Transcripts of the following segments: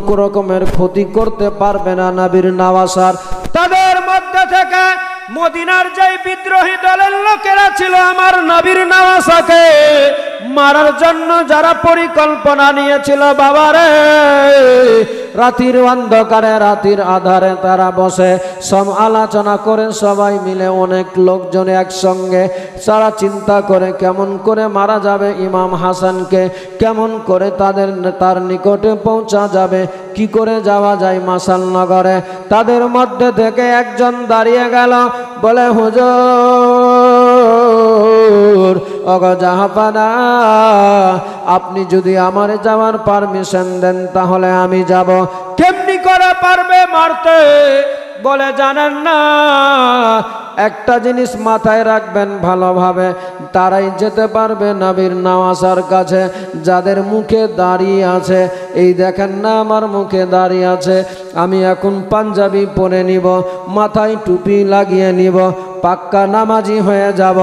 কোনো রকমের ক্ষতি করতে পারবে না নবীর নওয়াসার। তাদের মধ্যে থেকে মদিনার যে বিদ্রোহী দলের লোকেরা ছিল আমার নবীর নওয়াসাকে মারার জন্য যারা পরিকল্পনা নিয়েছিল, বাবারে রাতের অন্ধকারে রাতের আধারে তারা বসে সব আলোচনা করে সবাই মিলে অনেক লোকজন একসঙ্গে তারা চিন্তা করে কেমন করে মারা যাবে ইমাম হাসানকে, কেমন করে তার নিকটে পৌঁছা যাবে, কি করে যাওয়া যায় মাসাল নগরে। তাদের মধ্যে থেকে একজন দাঁড়িয়ে গেল, বলে হুজুর ওগো জাহাপানা, আপনি যদি আমার যাওয়ার পারমিশন দেন তাহলে আমি যাব। কেমনি করে পারবে মারতে? বলে জানেন না, একটা জিনিস মাথায় রাখবেন ভালোভাবে, তারাই যেতে পারবে নবীর নওয়াসার কাছে যাদের মুখে দাঁড়িয়ে আছে। এই দেখেন না আমার মুখে দাঁড়িয়ে আছে, আমি এখন পাঞ্জাবি পরে নিব, মাথায় টুপি লাগিয়ে নিব, পাক্কা নামাজি হয়ে যাব।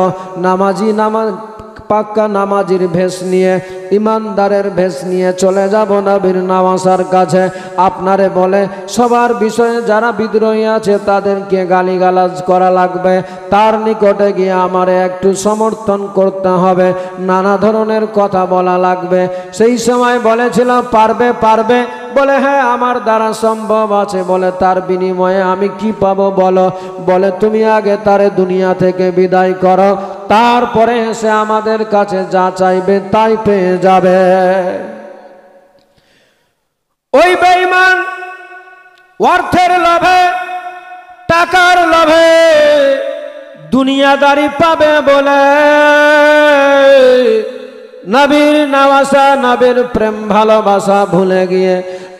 পাক্কা নামাজির ভেষ নিয়ে, ইমানদারের ভেষ নিয়ে চলে যাব নবীর নওয়াসার কাছে। আপনারে বলে সবার বিষয়ে যারা বিদ্রোহী আছে তাদেরকে গালিগালাজ করা লাগবে, তার নিকটে গিয়ে আমারে একটু সমর্থন করতে হবে, নানা ধরনের কথা বলা লাগবে। সেই সময় বলেছিল পারবে পারবে, বলে হ্যাঁ আমার দ্বারা সম্ভব আছে। বলে তার বিনিময়ে আমি কি পাবো বলো? বলে তুমি আগে তারে দুনিয়া থেকে বিদায় করো, তারপরে সে আমাদের কাছে যা চাইবে তাই পেয়ে যাবে। ওই বেঈমান অর্থের লোভে, টাকার লোভে, দুনিয়াদারি পাবে বলে নবীর নওয়াসা, নবীর প্রেম ভালোবাসা ভুলে গিয়ে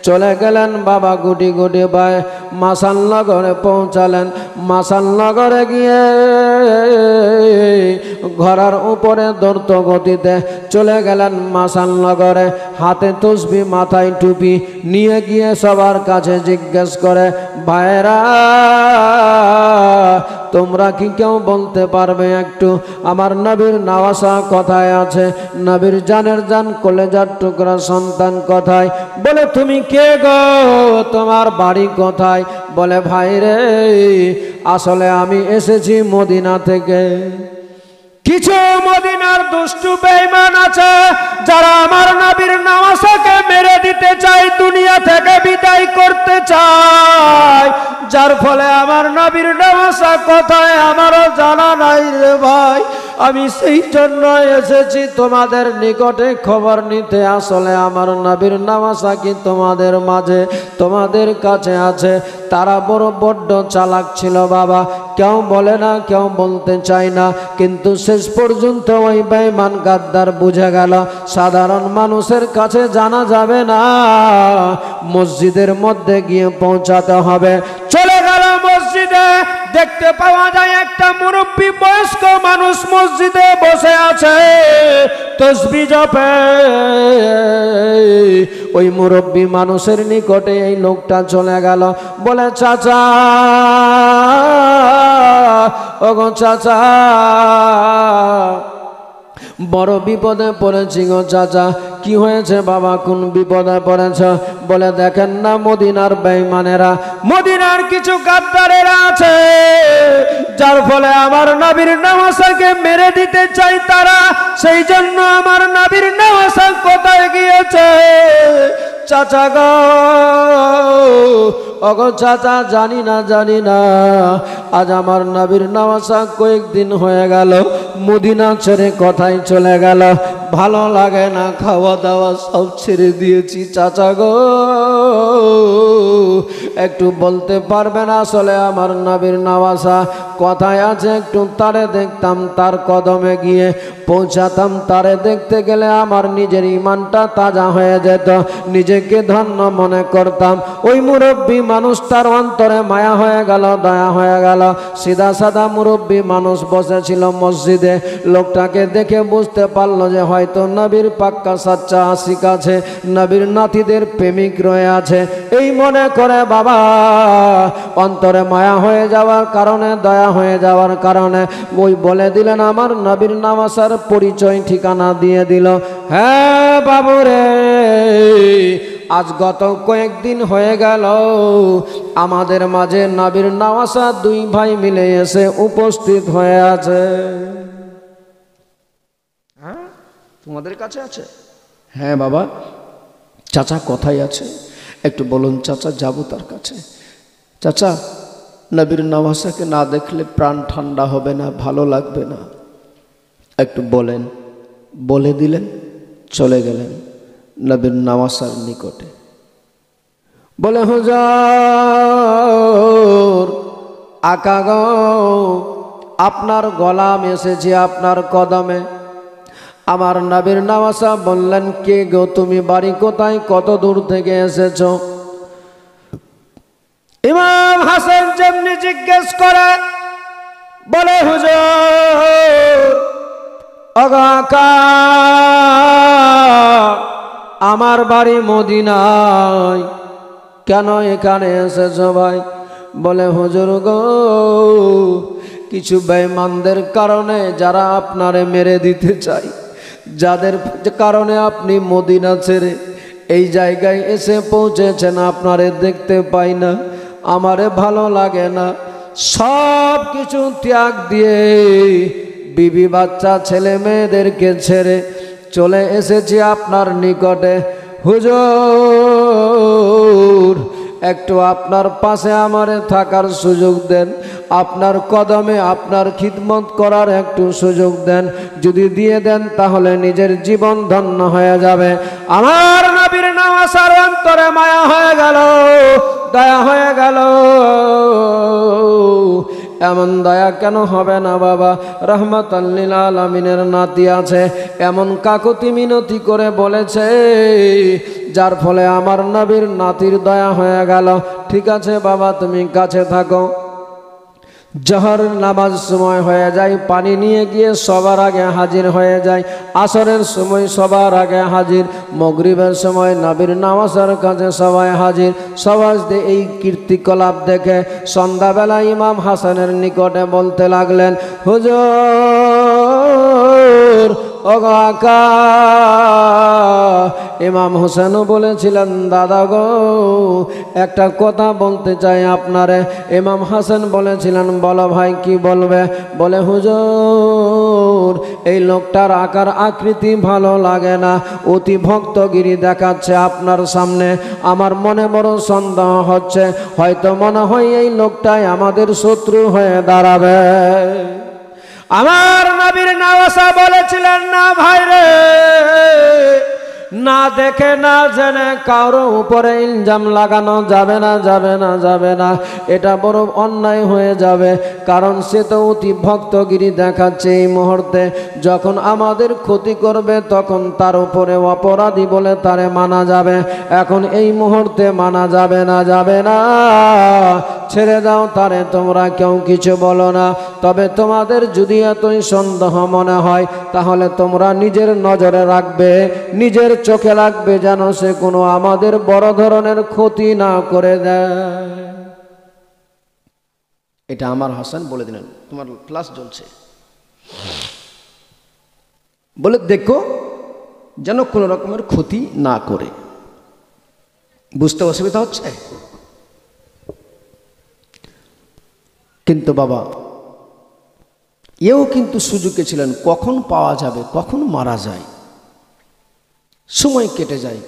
চলে গেলেন বাবা গুটি গুটি বাই মাসাল নগরে পৌঁছালেন। মাসাল নগরে গিয়ে ঘোড়ার উপরে দ্রুত গতিতে চলে গেলেন মাসাল নগরে, হাতে তসবি মাথায় টুপি নিয়ে গিয়ে সবার কাছে জিজ্ঞেস করে, ভাইরা তোমরা কি কেউ বলতে পারবে একটু আমার নবীর নওয়াসা কোথায় আছে? নবীর জানের জান কলেজার টুকরা সন্তান কোথায়? বলে তুমি কে গো, তোমার বাড়ি কোথায়? বলে ভাই রে আসলে আমি এসেছি মদিনা থেকে। কিছু মদিনার দুষ্টু বেঈমান আছে যারা আমার নবীর নওয়াসাকে মেরে দিতে চায়, দুনিয়া থেকে বিদায় করতে চায়, যার ফলে আমার নবীর নওয়াসা কোথায় আমারও জানা নাই রে ভাই। আমি সেই জন্য এসেছি তোমাদের নিকটে খবর নিতে। আসলে আমার নবীর নওয়াসা কি তোমাদের মাঝে, তোমাদের কাছে আছে? তারা বড্ড চালাক ছিল বাবা, কেউ বলে না, কেউ বলতে চায় না, কিন্তু শেষ পর্যন্ত ওই বেঈমান গাদ্দার বুঝে গেল সাধারণ মানুষের কাছে জানা যাবে না, মসজিদের মধ্যে গিয়ে পৌঁছাতে হবে। চলে গেল মসজিদে, দেখতে পাওয়া যায় একটা মুরব্বী বয়স্ক মানুষ মসজিদে বসে আছে তসবিহ জপে। ওই মুরব্বী মানুষের নিকটে এই লোকটা চলে গেল, বলে চাচা, ওগো চাচা বড় বিপদে পড়েছি গো চাচা। কি হয়েছে বাবা, কোন বিপদে পড়েছ? বলে দেখেন না মদিনার বেঈমানেরা, মদিনার কিছু গাদ্দারেরা আছে যার ফলে আমার নবীর নওয়াসাকে মেরে দিতে চাই তারা, সেই জন্য আমার নবীর নওয়াসা কোথায় গিয়েছে? চাচা গো, ওগো চাচা জানি না আজ আমার নবীর নওয়াসা কয়েকদিন হয়ে গেল মদিনা ছেড়ে কোথায় চলে গেল, ভালো লাগে না, খাওয়া দাওয়া সব ছেড়ে দিয়েছি। চাচা গো একটু বলতে পারবেন আসলে আমার নবীর নওয়াসা কোথায় আছে? একটু তারে দেখতাম, তার কদমে গিয়ে পৌঁছাতাম, তারে দেখতে গেলে আমার নিজের ইমানটা তাজা হয়ে যেত, নিজেকে ধন্য মনে করতাম। ওই মুরব্বী মানুষটার অন্তরে মায়া হয়ে গেল, দয়া হয়ে গেল। সিধা সাদা মুরব্বী মানুষ বসেছিল মসজিদে, লোকটাকে দেখে বুঝতে পারলো যে হয়তো নবীর পাক্কা সাচ্চা আশিক আছে, নবীর নাতিদের প্রেমিক রয়ে আছে। এই মনে করে বাবা অন্তরে মায়া হয়ে যাওয়ার কারণে, দয়া হয়ে যাওয়ার কারণে ওই বলে দিলেন আমার নবীর নওয়াসার পরিচয় ঠিকানা দিয়ে দিল। হ্যাঁ বাবু রে, আজ গত কয়েকদিন হয়ে গেল আমাদের মাঝে নবীর নওয়াসা দুই ভাই মিলে এসে উপস্থিত হয়ে আছে। হ্যাঁ, তোমাদের কাছে আছে? হ্যাঁ বাবা, চাচা কোথায় আছে একটু বলুন চাচা, যাব তার কাছে। চাচা, নবীর নওয়াসাকে না দেখলে প্রাণ ঠান্ডা হবে না, ভালো লাগবে না, একটু বলেন। বলে দিলেন, চলে গেলেন নবীর নওয়াসার নিকটে। বলে হুজুর আকা গো, আপনার গোলাম এসেছি আপনার কদমে। আমার নবীর নওয়াসা বললেন, কে গো তুমি, বাড়ি কোথায়, কত দূর থেকে এসেছো? ইমাম হাসান যেমনি জিজ্ঞেস করে বলে, হুজুর আকা আমার বাড়ি মদিনায়, কেন এখানে এসেছো ভাই? বলে হুজুর গো, কিছু বেঈমানদের কারণে, যারা আপনারে মেরে দিতে চায়, যাদের কারণে আপনি মদিনা ছেড়ে এই জায়গায় এসে পৌঁছেছেন, আপনারে দেখতে পাই না, আমারে ভালো লাগে না, সব কিছু ত্যাগ দিয়ে বিবি বাচ্চা ছেলে মেয়েদেরকে ছেড়ে চলে এসেছি আপনার নিকটে। হুজুর একটু আপনার পাশে আমারে থাকার সুযোগ দেন, আপনার কদমে আপনার খিদমত করার একটু সুযোগ দেন। যদি দিয়ে দেন তাহলে নিজের জীবন ধন্য হয়ে যাবে। আমার নবীর নওয়াসার অন্তরে মায়া হয়ে গেল, দয়া হয়ে গেল। এমন দয়া কেন হবে না বাবা, রহমাতাল লিল আলামিনের নাতি আছে, এমন কাকুতি মিনতি করে বলেছে, যার ফলে আমার নবীর নাতির দয়া হয়ে গেল। ঠিক আছে বাবা, তুমি কাছে থাকো। জহর নামাজ সময় হয়ে যায়, পানি নিয়ে গিয়ে সবার আগে হাজির হয়ে যায়। আসরের সময় সবার আগে হাজির, মাগরিবের সময় নবীর নওয়াসার কাছে সবাই হাজির। সবাই এই কীর্তিকলাপ দেখে সন্ধ্যাবেলা ইমাম হাসানের নিকটে বলতে লাগলেন, হুজুর ওগো আকা। ইমাম হোসেনও বলেছিলেন, দাদা গো একটা কথা বলতে চাই আপনারে। ইমাম হাসান বলেছিলেন, বলো ভাই কি বলবে? বলে হুজুর এই লোকটার আকার আকৃতি ভালো লাগে না, অতি ভক্তগিরি দেখাচ্ছে আপনার সামনে। আমার মনে বড় সন্দেহ হচ্ছে, হয়তো মনে হয় এই লোকটাই আমাদের শত্রু হয়ে দাঁড়াবে। আমার নবীর নওয়াসা বলেছিলেন, না ভাই রে, না দেখে না জেনে কারো উপরে ইলজাম লাগানো যাবে না, যাবে না, যাবে না, এটা বড় অন্যায় হয়ে যাবে। কারণ সে তো অতি ভক্তগিরি দেখাচ্ছে। এই মুহূর্তে যখন আমাদের ক্ষতি করবে তখন তার উপরে অপরাধী বলে তারে মানা যাবে, এখন এই মুহূর্তে মানা যাবে না, যাবে না। ছেড়ে দাও তারে, তোমরা কেউ কিছু বলো না। তবে তোমাদের যদি এতই সন্দেহ মনে হয় তাহলে তোমরা নিজের নজরে রাখবে, নিজের চোখে রাখবে, যেন সে কোনো আমাদের বড় ধরনের ক্ষতি না করে দেয়। এটা আমার হাসান বলে দিলেন। তোমার ক্লাস চলছে, বলে দেখো যেন কোনো রকমের ক্ষতি না করে। বুঝতে অসুবিধা হচ্ছে? কিন্তু বাবা এও কিন্তু সুযোগে ছিলেন, কখন পাওয়া যাবে, কখন মারা যায়, সময় কেটে যায়।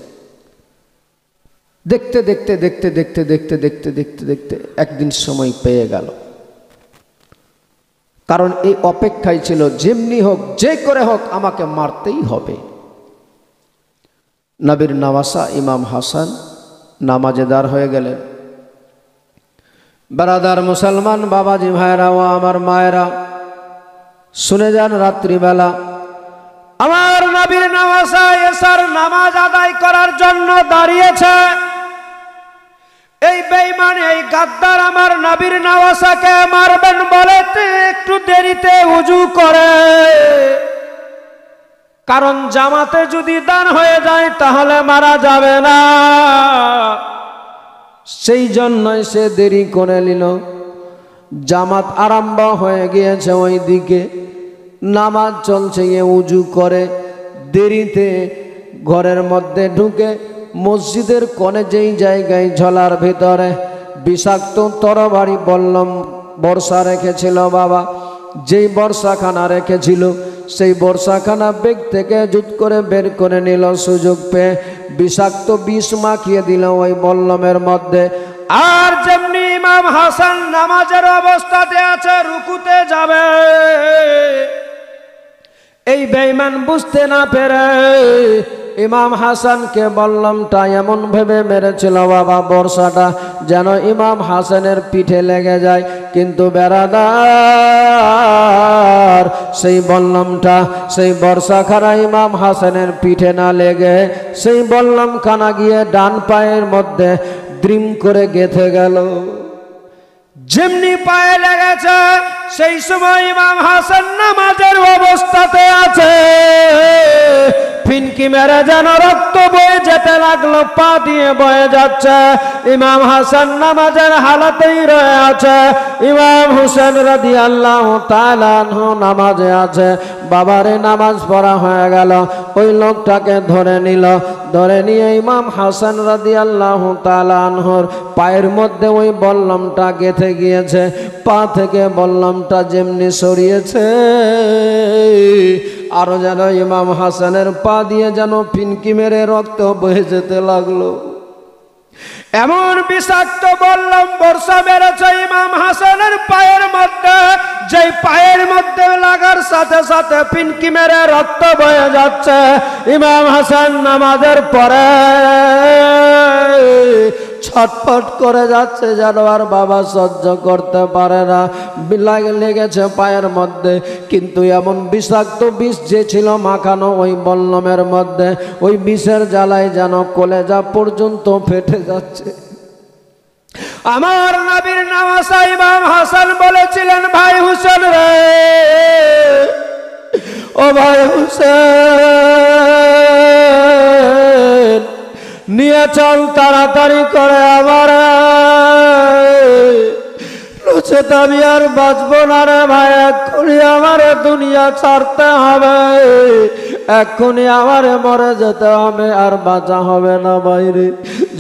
দেখতে দেখতে দেখতে দেখতে দেখতে দেখতে দেখতে দেখতে একদিন সময় পেয়ে গেল। কারণ এই অপেক্ষায় ছিল, যেমনি হোক যে করে হোক আমাকে মারতেই হবে। নবীর নওয়াসা ইমাম হাসান নামাজে দাঁড় হয়ে গেলেন। বারাদার মুসলমান বাবাজি ভাইরা ও আমার মায়েরা শুনে যান, রাত্রিবেলা আমার নবীর নওয়াসা এশার নামাজ আদায় করার জন্য দাঁড়িয়েছে। এই বেঈমান, এই গাদ্দার আমার নবীর নওয়াসাকে মারবেন বলে একটু দেরিতে ওযু করে, কারণ জামাতে যদি দান হয়ে যায় তাহলে মারা যাবে না। সেই জন্যই সে দেরি করে নিল। জামাত আরম্ভ হয়ে গিয়েছে, ওই দিকে নামাজ চলছে, ওযু করে দেরিতে ঘরের মধ্যে ঢুকে মসজিদের কোণে যেই জায়গায় ঝোলার ভিতরে বিষাক্ত তরবারি বললাম বর্ষা রেখেছিল বাবা, যেই বর্ষাখানা রেখেছিল সেই বর্ষাখানা বেগ থেকে জুত করে বের করে নিল, সুযোগ পেয়ে বিষাক্ত বিষ মাখিয়ে দিল ওই বল্লমের মধ্যে। আর যেমনি ইমাম হাসান নামাজের অবস্থাতে আছে, রুকুতে যাবে, এই বেঈমান বুঝতে না পেরে ইমাম হাসানকে বল্লমটা এমন ভেবে মেরেছিল বাবা বর্ষাটা যেন ইমাম হাসানের পিঠে লেগে যায়, কিন্তু বেরাদার সেই বল্লমটা সেই বর্ষাখানা ইমাম হাসানের পিঠে না লেগে সেই বল্লমখানা গিয়ে ডান পায়ের মধ্যে দ্রিম করে গেঁথে গেল। যেমনি পায়ে লেগেছে সেই সময় ইমাম হাসান নামাজের অবস্থাতে আছে, ফিনকি মেরে যেন রক্ত বয়ে যেতে লাগলো, পা দিয়ে বয়ে যাচ্ছে। ইমাম হাসান নামাজের হালাতেই রয়ে আছে, ইমাম হুসেন রাদিয়াল্লাহু তাআলা আনহু নামাজে আছে। বাবারে নামাজ পড়া হয়ে গেল, ওই লোকটাকে ধরে নিল, ধরে নিয়ে ইমাম হাসান রাদিয়াল্লাহু তাআলা আনহুর পায়ের মধ্যে ওই বল্লমটা গেঁথে গিয়েছে। পা থেকে বল্লমটা যেমনি সরিয়েছে আরো যেন ইমাম হাসানের পা দিয়ে যেন ফিনকি মেরে রক্ত বয়ে যেতে লাগলো। এমন বিষাক্ত বল্লম বর্ষা মেরেছে ইমাম হাসানের পায়ের মধ্যে, যেই পায়ের মধ্যে লাগার সাথে সাথে ফিনকি মেরে রক্ত বয়ে যাচ্ছে। ইমাম হাসান নামাজের পরে ছটফট করে যাচ্ছে যেন আর বাবা সহ্য করতে পারে না, লেগেছে পায়ের মধ্যে। কিন্তু এমন বিষাক্ত বিষ যে ছিল মাখানো ওই বল্লমের মধ্যে, ওই বিষের জ্বালায় যেন কলেজা পর্যন্ত ফেটে যাচ্ছে। আমার নবীর নওয়াসা ইমাম হাসান বলেছিলেন, ভাই হুসেন রে, ও ভাই হুসেন, নিয়ে চল তাড়াতাড়ি করে আমার, নচেত আমি আর বাঁচবো না রে ভাই, এক্ষুনি আমার দুনিয়া ছাড়তে হবে, এক্ষুনি আমার মরে যেতে হবে, আর বাঁচা হবে না বাইরে।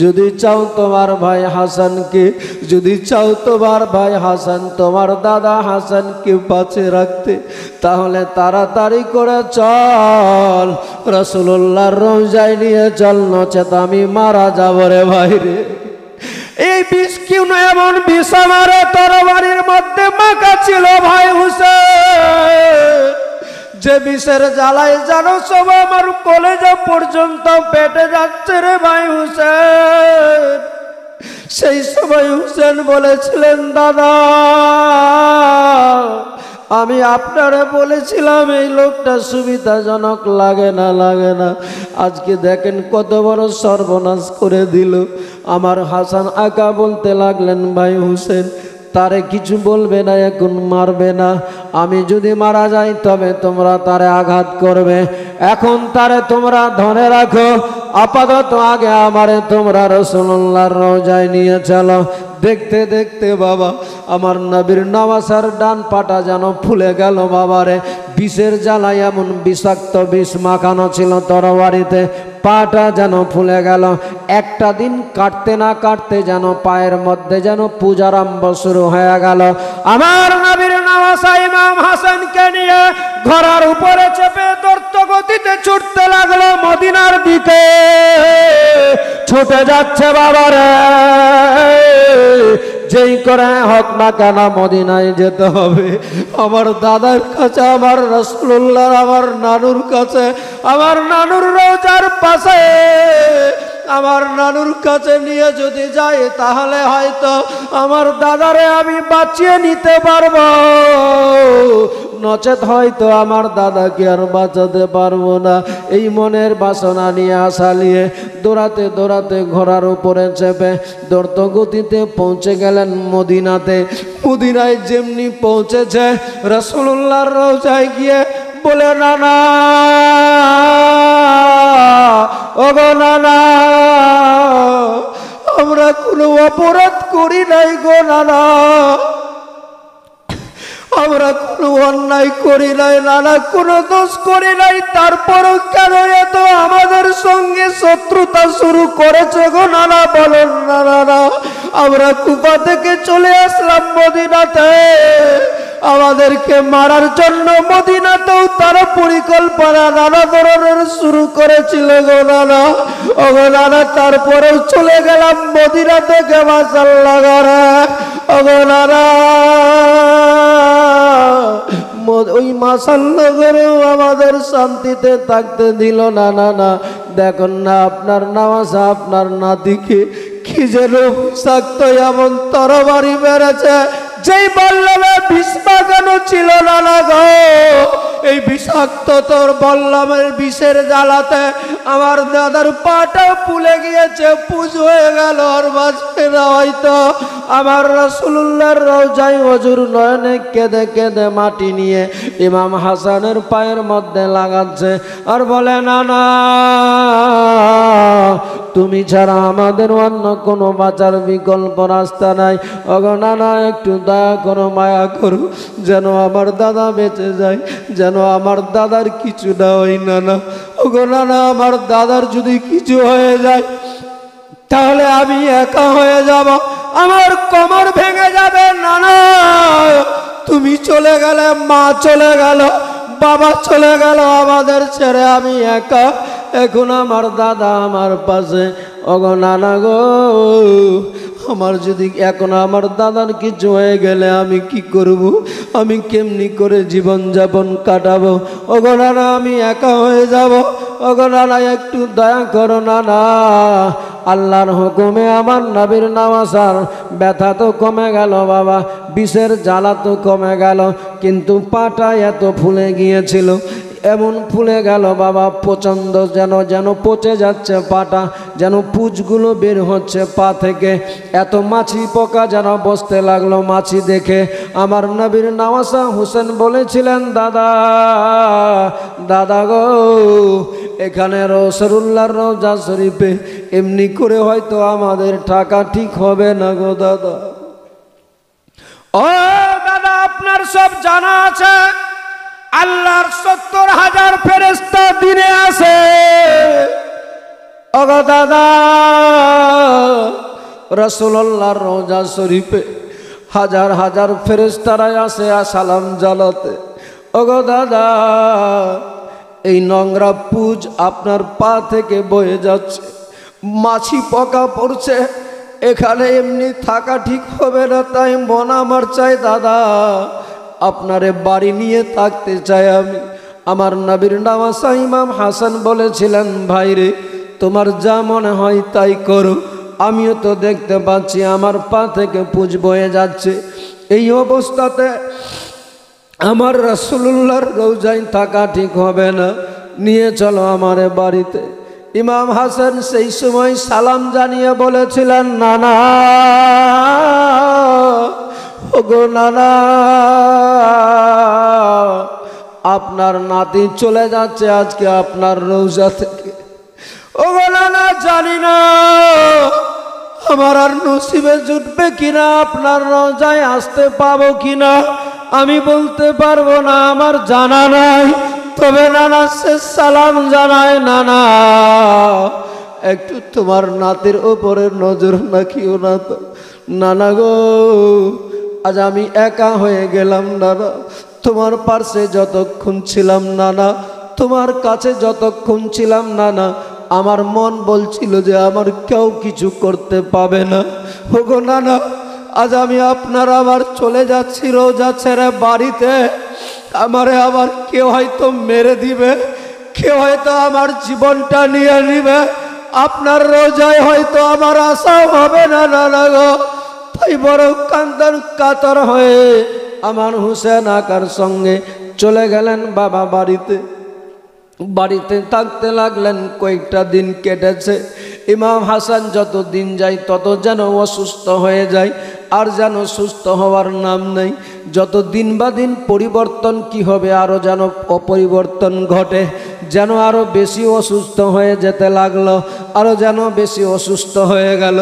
যদি চাও তোমার ভাই হাসানকে, যদি চাও তোমার ভাই হাসান তোমার দাদা হাসানকে বাঁচিয়ে রাখতে, তাহলে তাড়াতাড়ি করে চল রাসূলুল্লাহর রওজায় নিয়ে চল, নচেত আমি মারা যাব রে ভাইরে। এই বিষ কিউ না এমন বিষ আমার তরবারির মধ্যে মাখা ছিল ভাই হুসেন, যে বিষের জ্বালায় জানো সব আমার কলেজা পর্যন্ত পেটে যাচ্ছে রে ভাই হুসেন। সেই সময় হুসেন বলেছিলেন, দাদা আমি আপনারে বলেছিলাম এই লোকটা সুবিধাজনক লাগে না, লাগে না, আজকে দেখেন কত বড় সর্বনাশ করে দিল। আমার হাসান আকা বলতে লাগলেন, ভাই হুসেন তারে কিছু বলবে না, এখন মারবে না, আমি যদি মারা যাই তবে তোমরা তারে আঘাত করবে, এখন তারে তোমরা ধরে রাখো, আপাতত আগে আমারে তোমরা রাসূলুল্লাহর রওজায় নিয়ে চলো। দেখতে দেখতে বাবা আমার নবীর নওয়াসার ডান পাটা যেন ফুলে গেল বাবারে, বিষের জ্বালায় এমন বিষাক্ত বিষ মাখানো ছিল তরবারিতে, পাটা যেন ফুলে গেল। একটা দিন কাটতে না কাটতে যেন পায়ের মধ্যে যেন পূজারম্ভ শুরু হয়ে গেল। আমার নবীর নওয়াসা ইমাম হাসানকে নিয়ে ঘোড়ার উপরে চেপে দ্রুত গতিতে ছুটতে লাগলো মদিনার দিকে, ছুটে যাচ্ছে বাবারে, যেই করে হোক না কেন মদিনায় যেতে হবে। আমার দাদার কাছে, আমার রাসূলুল্লাহ, আমার নানুর কাছে, আমার নানুর রওজার পাশে, আমার নানুর কাছে নিয়ে যদি যাই তাহলে হয়তো আমার দাদারে আমি বাঁচিয়ে নিতে পারবো, নচেত হয়তো আমার দাদাকে আর বাঁচাতে পারবো না। এই মনের বাসনা নিয়ে আশা নিয়ে দৌড়াতে দৌড়াতে ঘোড়ার উপরে চেপে দ্রুত গতিতে পৌঁছে গেলেন মদিনাতে। মদিনায় যেমনি পৌঁছেছে রাসূলুল্লাহর রওজায় গিয়ে বলে, নানা ওগো নানা, আমরা কোনো অপরাধ করি নাই গো নানা, আমরা কোনো অন্যায় করি নাই নানা, কোনো দোষ করি নাই, তারপরও কেন এত আমাদের সঙ্গে শত্রুতা শুরু করেছে গো নানা? বলেন না নানা, আমরা কুফা থেকে চলে আসলাম মদিনাতে, আমাদেরকে মারার জন্য মদিনাতেও তারা পরিকল্পনা নানা ধরনের শুরু করেছিল গো নানা। ও গো নানা, তারপরেও চলে গেলাম মদিনা থেকে মাশাআল্লাহ করে। ও গো নানা, ওই মাশাআল্লাহ করেও আমাদের শান্তিতে থাকতে দিল না নানা। দেখুন না আপনার নামাজা আপনার নাতিকে কি যেন বিষাক্ত এমন তরবারি মেরেছে, যেই বললামে বিষ লাগানো ছিল নানা গো। এই বিষাক্ত তোর বললামের বিষের জ্বালাতে আমার দাদার পাটা ফুলে গিয়েছে, পুজ হয়ে গেল। আর বাঁচবে না হয়তো। আমার রাসূলুল্লাহর রওজায় অজুর নয়নে কেঁদে কেঁদে মাটি নিয়ে ইমাম হাসানের পায়ের মধ্যে লাগাচ্ছে আর বলে নানা, তুমি ছাড়া আমাদের অন্য কোনো বাঁচার বিকল্প রাস্তা নাই। ওগো নানা, একটু দয়া করো, মায়া করো, যেন আমার দাদা বেঁচে যায়, যেন আমার দাদার কিছু না হয় নানা। ওগো নানা, আমার দাদার যদি কিছু হয়ে যায় তাহলে আমি একা হয়ে যাব, আমার কোমর ভেঙে যাবে নানা। তুমি চলে গেলে, মা চলে গেল, বাবা চলে গেল, আমাদের ছেড়ে আমি একা। এখন আমার দাদা আমার পাশে। ওগো নানা গো, আমার যদি এখন আমার দাদার কিছু হয়ে গেলে আমি কি করব? আমি কেমনি করে জীবন যাপন কাটাবো? ওগো নানা, আমি একা হয়ে যাব। ওগো নানা, একটু দয়া করো নানা। আল্লাহর হুকুমে আমার নবীর নামাজার ব্যথা তো কমে গেল বাবা, বিষের জ্বালা তো কমে গেল, কিন্তু পাটা এত ফুলে গিয়েছিল, এমন ফুলে গেল বাবা, প্রচণ্ড যেন পচে যাচ্ছে পাটা, যেন পুঁজগুলো বের হচ্ছে পা থেকে, এত মাছি পোকা যেন বসতে লাগলো। মাছি দেখে আমার নবীর নওয়াসা হোসেন বলেছিলেন, দাদা দাদা গো, এখানে রাসূলুল্লাহর রওজা শরীফে এমনি করে হয়তো আমাদের টাকা ঠিক হবে না গো দাদা। ও দাদা, আপনার সব জানা আছে আল্লাহর ৭০,০০০ ফেরেশতা দিনে আছে। ওগো দাদা, রাসূলুল্লাহর রওজা শরীফে হাজার হাজার ফেরেশতারা আসে সালাম জানাতে। ওগো দাদা, এই নোংরা পুজ আপনার পা থেকে বয়ে যাচ্ছে, মাছি পোকা পড়ছে, এখানে এমনি থাকা ঠিক হবে না, তাই মন আমার চাই দাদা আপনারে বাড়ি নিয়ে থাকতে চাই আমি। আমার নবীর নওয়াসা ইমাম হাসান বলেছিলেন, ভাই রে, তোমার যা মনে হয় তাই করো, আমিও তো দেখতে পাচ্ছি আমার পা থেকে পুঁজ বয়ে যাচ্ছে, এই অবস্থাতে আমার রাসূলুল্লাহর রওজায় থাকা ঠিক হবে না, নিয়ে চলো আমারে বাড়িতে। ইমাম হাসান সেই সময় সালাম জানিয়ে বলেছিলেন, নানা ওগো নানা, আপনার নাতি চলে যাচ্ছে আজকে আপনার রওজা থেকে। ওগো নানা, জানি না আমার আর নসিবে জুটবে কিনা, আপনার রওজায় আসতে পাবো কিনা আমি বলতে পারবো না, আমার জানা নাই। তবে নানা শেষ সালাম জানায়, নানা একটু তোমার নাতির ওপরে নজর রাখিও না তো। নানা গো, আজ আমি একা হয়ে গেলাম নানা, তোমার পাশে যতক্ষণ ছিলাম নানা, তোমার কাছে যতক্ষণ ছিলাম নানা, আমার মন বলছিল যে আমার কেউ কিছু করতে পাবে না। ওগো নানা, আজ আমি আপনার আবার চলে যাচ্ছি রওজা ছেড়ে বাড়িতে, আমারে আবার কেউ হয়তো মেরে দিবে, কেউ হয়তো আমার জীবনটা নিয়ে নিবে, আপনার রওজায় হয়তো আমার আশা হবে না নানা গো। তাই বড় কান্দার কাতর হয়ে আমার হুসেন আকার সঙ্গে চলে গেলেন বাবা বাড়িতে। বাড়িতে থাকতে লাগলেন, কয়েকটা দিন কেটেছে। ইমাম হাসান যত দিন যায় তত যেন অসুস্থ হয়ে যায়, আর যেন সুস্থ হওয়ার নাম নেই। যত দিন বা দিন পরিবর্তন কি হবে, আরও যেন অপরিবর্তন ঘটে, যেন আরও বেশি অসুস্থ হয়ে যেতে লাগলো, আরও যেন বেশি অসুস্থ হয়ে গেল।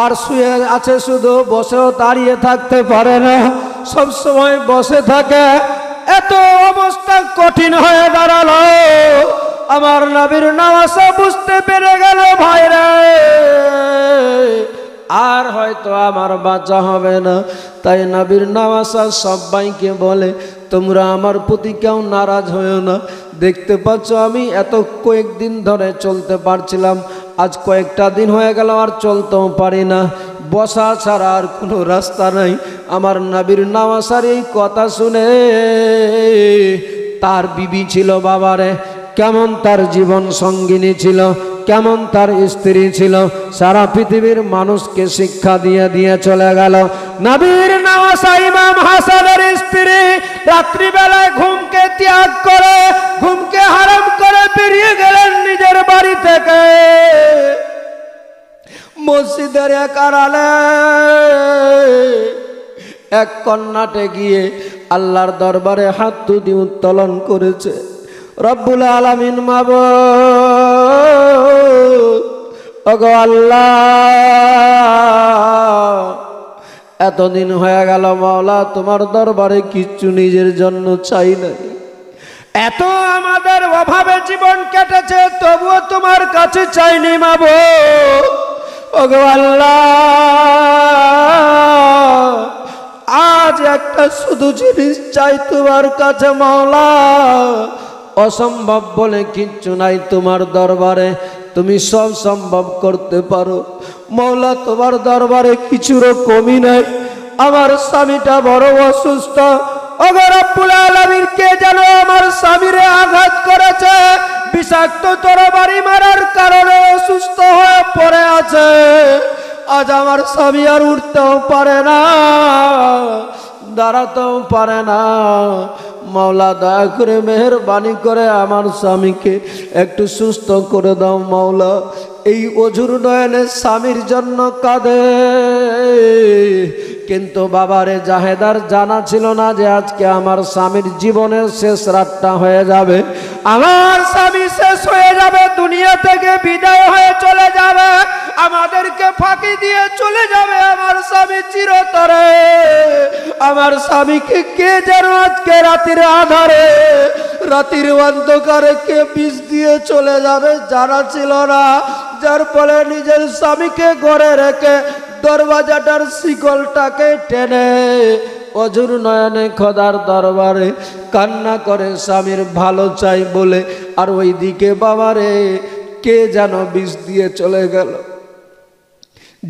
আর শুয়ে আছে শুধু, বসেও দাঁড়িয়ে থাকতে পারে না, সব সময় বসে থাকে। এত অবস্থা কঠিন হয়ে দাঁড়ালো, আমার নবীর নওয়াজা বুঝতে পেরে গেল ভাইরা আর হয়তো আমার বাঁচা হবে না। তাই নবীর নওয়াজা সবাইকে বলে, তোমরা আমার প্রতি কেউ নারাজ হয়েও না। দেখতে পাচ্ছ আমি এত কয়েকদিন ধরে চলতে পারছিলাম, আজ কয়েকটা দিন হয়ে গেল আর চলতেও পারি না, বসা ছাড়া আর কোনো রাস্তা নাই। আমার নবীর নওয়াজার এই কথা শুনে তার বিবি ছিল বাবারে, কেমন তার জীবন সঙ্গিনী ছিল, কেমন তার স্ত্রী ছিল, সারা পৃথিবীর মানুষকে শিক্ষা দিয়ে দিয়ে চলে গেল। নবীর নওয়াজা ইমাম হাসানের স্ত্রী রাত্রিবেলায় ঘুমকে ত্যাগ করে, ঘুমকে হারাম করে বেরিয়ে গেলেন নিজের বাড়ি থেকে মসজিদের এক আড়ালে এক কর্নাটে গিয়ে আল্লাহর দরবারে হাত দুটি উত্তোলন করেছে। রব্বুল আলামিন মাবুদ, ওগো আল্লাহ, এতদিন হয়ে গেল মাওলা, তোমার দরবারে কিচ্ছু নিজের জন্য চাই নাই, এত আমাদের অভাবে জীবন কেটেছে, তবুও তোমার কাছে চাইনি মাবুদ। ওগো আল্লাহ, আজ একটা শুধু জিনিস চাই তোমার কাছে মাওলা, অসম্ভব বলে কিচ্ছু নাই তোমার দরবারে, তুমি সব সম্ভব করতে পারো মাওলা, তোমার দরবারে কিছুরও কমি নাই। আমার স্বামীটা বড় অসুস্থ, ওগো রব্বুল আলামিন, কে যেন আমার স্বামীরে আঘাত করেছে, বিষাক্ত তরবারি মারার কারণে অসুস্থ হয়ে পড়ে আছে। আজ আমার স্বামী আর উঠতেও পারে না, দাঁড়াতেও পারে না। মাওলা দয়া করে মেহেরবানি করে আমার স্বামীকে একটু সুস্থ করে দাও মাওলা। এই অঝুর নয়নে স্বামীর জন্য কাঁদে, কিন্তু বাবারে জাহেদার জানা ছিল না যে আজকে আমার স্বামীর জীবনের শেষ রাতটা হয়ে যাবে, আমার স্বামী শেষ হয়ে যাবে, দুনিয়া থেকে বিদায় হয়ে চলে যাবে, আমাদেরকে ফাঁকি দিয়ে চলে যাবে আমার স্বামী চিরতরে। আমার স্বামীকে কে যেন আজকে রাতের আধারে, রাতের অন্ধকারে কে বিষ দিয়ে চলে যাবে জানা ছিল না, যার ফলে নিজের স্বামীকে ঘরে রেখে দরওয়াজাটার শিকলটাকে টেনে অঝুর নয়নে খোদার দরবারে কান্না করে স্বামীর ভালো চাই বলে। আর ওই দিকে বাবারে কে যেন বিষ দিয়ে চলে গেল।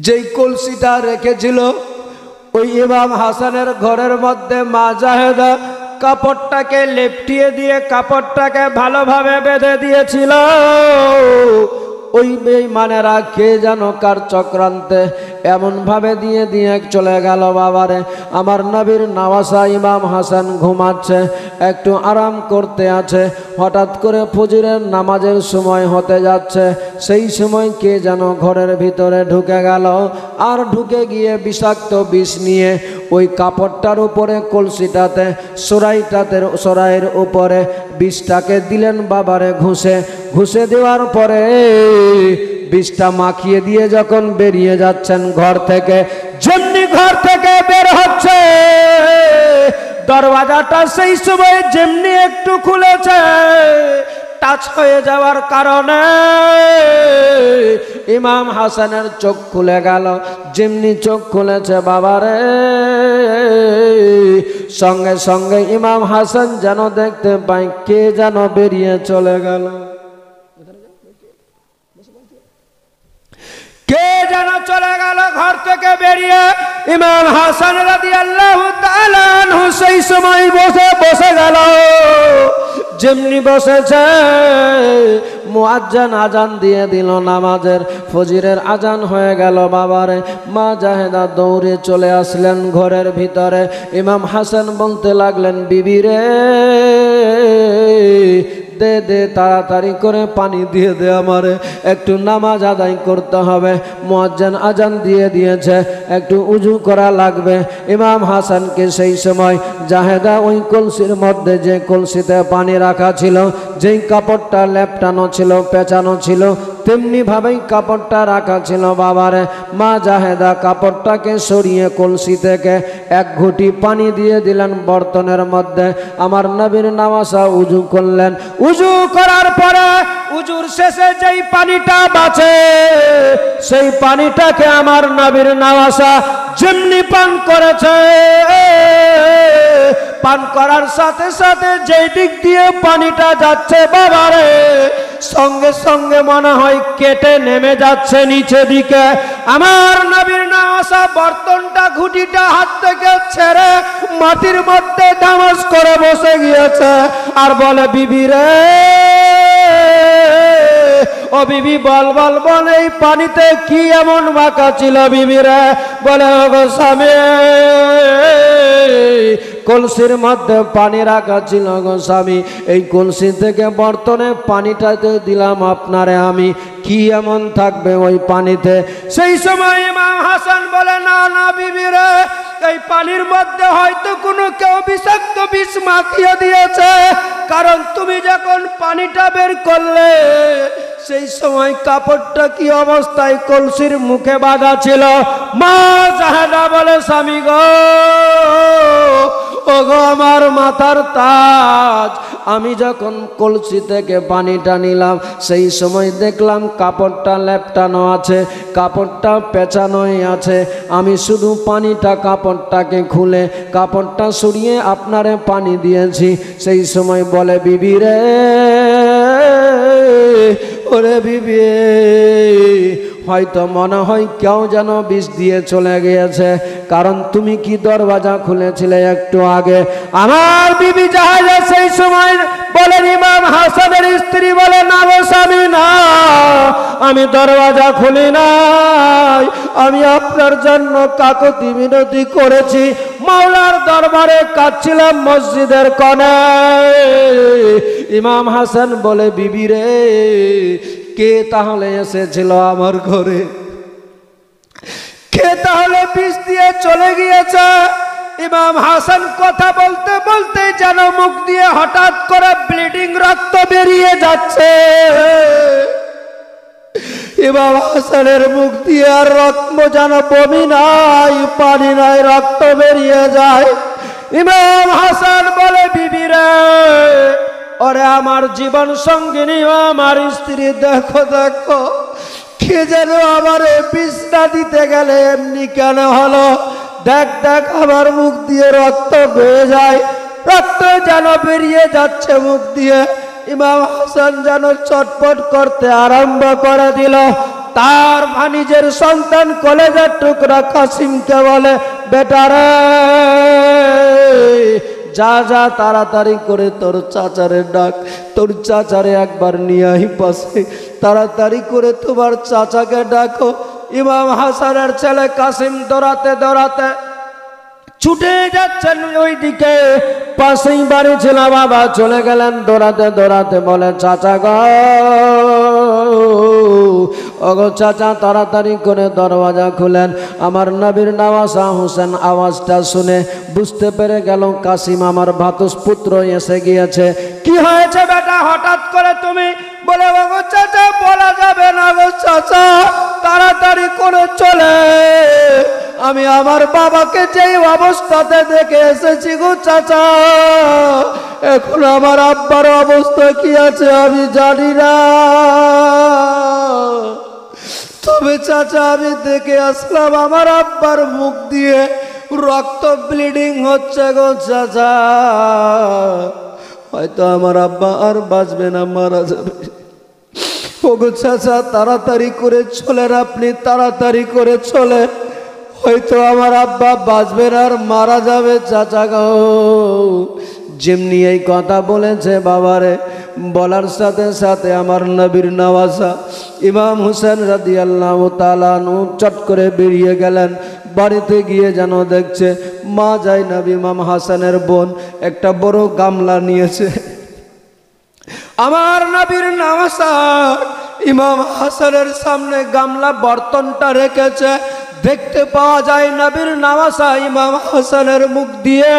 যেই কলসিটা রেখেছিল ওই ইমাম হাসানের ঘরের মধ্যে মা জাহেদা কাপড়টাকে লেপটিয়ে দিয়ে কাপড়টাকে ভালোভাবে বেঁধে দিয়েছিল। ওই বেঈমানেরা কে যেন কার চক্রান্তে এমন ভাবে দিয়ে দিয়ে চলে গেল বাবারে। আমার নবীর নওয়াজা ইমাম হাসান ঘুমাচ্ছে, একটু আরাম করতে আছে, হঠাৎ করে ফজরের নামাজের সময় হতে যাচ্ছে, সেই সময় কে যেন ঘরের ভিতরে ঢুকে গেল, আর ঢুকে গিয়ে বিষাক্ত বিষ নিয়ে ওই কাপড়টার উপরে কলসিটাতে সরাইয়ের উপরে বিষটাকে দিলেন বাবারে ঘুষে। ঘুষে দেওয়ার পরে বিষটা মাখিয়ে দিয়ে যখন বেরিয়ে যাচ্ছেন ঘর থেকে, যেমনি ঘর থেকে বের হচ্ছে দরওয়াজাটা সেই সময় যেমনি একটু খুলেছে, টাচ হয়ে যাওয়ার কারণে ইমাম হাসানের চোখ খুলে গেল। যেমনি চোখ খুলেছে বাবারে, সঙ্গে সঙ্গে ইমাম হাসান যেন দেখতে পায় কে যেন বেরিয়ে চলে গেল, কে যেন চলে গেল ঘর থেকে বেরিয়ে। ইমাম হাসান রাদিয়াল্লাহু তাআলা আনহু সেই সময় বসে গেল। যেমনি বসেছে মুয়াজ্জিন আজান দিয়ে দিল নামাজের, ফজরের আজান হয়ে গেল বাবারে। মা জাহেদা দৌড়ে চলে আসলেন ঘরের ভিতরে। ইমাম হাসান বলতে লাগলেন, বিবি রে দে দে, তাড়াতাড়ি করে পানি দিয়ে দে, আমারে একটু নামাজ আদায় করতে হবে। মুয়াজ্জিন আজান দিয়ে দিয়েছে, একটু উজু করা লাগবে। ইমাম হাসানকে সেই সময় জাহেদা ওই কলসির মধ্যে, যে কলসিতে পানি রাখা ছিল, যেই কাপড়টা লেপটানো ছিল, পেঁচানো ছিল, তেমনি ভাবেই কাপড়টা রাখা ছিল বাবারে। মা জাহেদা কাপড়টাকে সরিয়ে কলসি থেকে এক ঘুঁটি পানি দিয়ে দিলেন বর্তনের মধ্যে। আমার নবীর নওয়াসা উজু করলেন। উজু করার পরে উজুর শেষে যেই পানিটা বাঁচে সেই পানিটাকে আমার নবীর নওয়াসা যেমনি পান করেছে, পান করার সাথে সাথে যেই দিক দিয়ে পানিটা যাচ্ছে বাবারে, সঙ্গে সঙ্গে মনে হয় কেটে নেমে যাচ্ছে নিচে দিকে। আমার নবীর নওয়াসা বর্তনটা ঘুঁটিটা হাত থেকে ছেড়ে মাটির মধ্যে ধামাস করে বসে গিয়েছে আর বলে, বিবি রে ও বিবি, বল বল বল, এই পানিতে কি এমন মাখা ছিল বিবি রে? বলে, ও গো স্বামী, কলসির মধ্যে পানি রাখা ছিল গো স্বামী, এই কলসি থেকে বর্তনে পানিটাতে দিলাম আপনারে আমি, কি এমন থাকবে ওই পানিতে? সেই সময় ইমাম হাসান বলে, না না বিবি রে, এই পানির মধ্যে হয়তো কোনো কেউ বিষাক্ত বিষ মাখিয়ে দিয়েছে, কারণ তুমি যখন পানিটা বের করলে সেই সময় কাপড়টা কি অবস্থায় কলসির মুখে বাঁধা ছিল। মা জাহেদা বলে, স্বামী গো, ও গো আমার মাথার তাজ, আমি যখন কলসি থেকে পানিটা নিলাম সেই সময় দেখলাম কাপড়টা লেপটানো আছে, কাপড়টা পেঁচানোই আছে। আমি শুধু পানিটা কাপড়টাকে খুলে কাপড়টা সরিয়ে আপনারে পানি দিয়েছি। সেই সময় বলে, বিবি রে, ওরে বিবি, হয়তো মনে হয় কেউ যেন বিষ দিয়ে চলে গিয়েছে, কারণ তুমি কি দরওয়াজা খুলেছিলে একটু আগে? আমার বিবি জাহেদা সেই সময় বলেন, ইমাম হাসানের স্ত্রী বলে, না গো স্বামী না, আমি দরওয়াজা খুলি নাই, আমি আপনার জন্য কাকুতি মিনতি করেছি, মাওলার দরবারে কাঁদছিলাম মসজিদের কোণে। ইমাম হাসান বলে, বিবি রে, কে তাহলে এসেছিল আমার ঘরে? কে তাহলে বিষ দিয়ে চলে গিয়েছে? ইমাম হাসান কথা বলতে বলতে যেন মুখ দিয়ে হঠাৎ করে ব্লিডিং রক্ত বেরিয়ে যাচ্ছে। ইমাম হাসানের মুখ দিয়ে আর রক্ত যেন বমি নাই, পানি নাই, রক্ত বেরিয়ে যায়। ইমাম হাসান বলে, বিবি রে, ওরে আমার জীবন সঙ্গিনী, আমার স্ত্রী, দেখো দেখো, কে যেন আমার বিছনা দিতে গেলে এমনি কেন হলো? দেখ দেখ, আমার মুখ দিয়ে রক্ত বেয়ে যায়, রক্ত যেন বেরিয়ে যাচ্ছে মুখ দিয়ে। ইমাম হাসান যেন চটপট করতে আরম্ভ করে দিল। তার ভানিজের সন্তান কলেজার টুকরা কাসিমকে বলে, বেটারে, যা যা তাড়াতাড়ি করে তোর চাচারে ডাক, তোর চাচারে একবার নিয়ে আই পাশে, তাড়াতাড়ি করে তোমার চাচাকে ডাকো। ইমাম হাসানের ছেলে কাসিম দৌড়াতে দৌড়াতে ছুটে যাচ্ছেন ওই দিকে, পাশেই বাড়ি ছিল বাবা, চলে গেলেন দৌড়াতে দৌড়াতে, বলে, চাচা গো, ওগো চাচা, তাড়াতাড়ি করে দরওয়াজা খুলেন। আমার নবীর নওয়াসা হোসেন আওয়াজটা শুনে বুঝতে পেরে গেল কাসিম আমার ভাতুষপুত্র এসে গিয়েছে। কি হয়েছে বেটা, হঠাৎ করে তুমি? বলে, ওগো চাচা, বলা যাবে না গো চাচা, তাড়াতাড়ি করে চলে, আমি আমার বাবাকে যেই অবস্থাতে দেখে এসেছি গো চাচা, এখন আমার আব্বার অবস্থা কি আছে আমি জানি না, তবে চাচা আমি দেখে আসলাম আমার আব্বার মুখ দিয়ে রক্ত ব্লিডিং হচ্ছে গো চাচা, হয়তো আমার আব্বা আর বাঁচবে না, মারা যাবে। ওগো চাচা, তাড়াতাড়ি করে চলেন, আপনি তাড়াতাড়ি করে চলেন, হয়তো আমার আব্বা বাঁচবে না আর মারা যাবে চাচা গো। যেমনি এই কথা বলেছে বাবারে, বলার সাথে সাথে আমার নবীর নওয়াসা ইমাম হুসেন রাদিয়াল্লাহু তাআলা আনহু চট করে বেরিয়ে গেলেন। বাড়িতে গিয়ে যেন দেখছে মা জাইনাব ইমাম হাসানের বোন একটা বড় গামলা নিয়েছে। আমার নবীর নওয়াসা ইমাম হাসানের সামনে গামলা বর্তনটা রেখেছে। দেখতে পাওয়া যায় নবীর নওয়াসা ইমাম হাসানের মুখ দিয়ে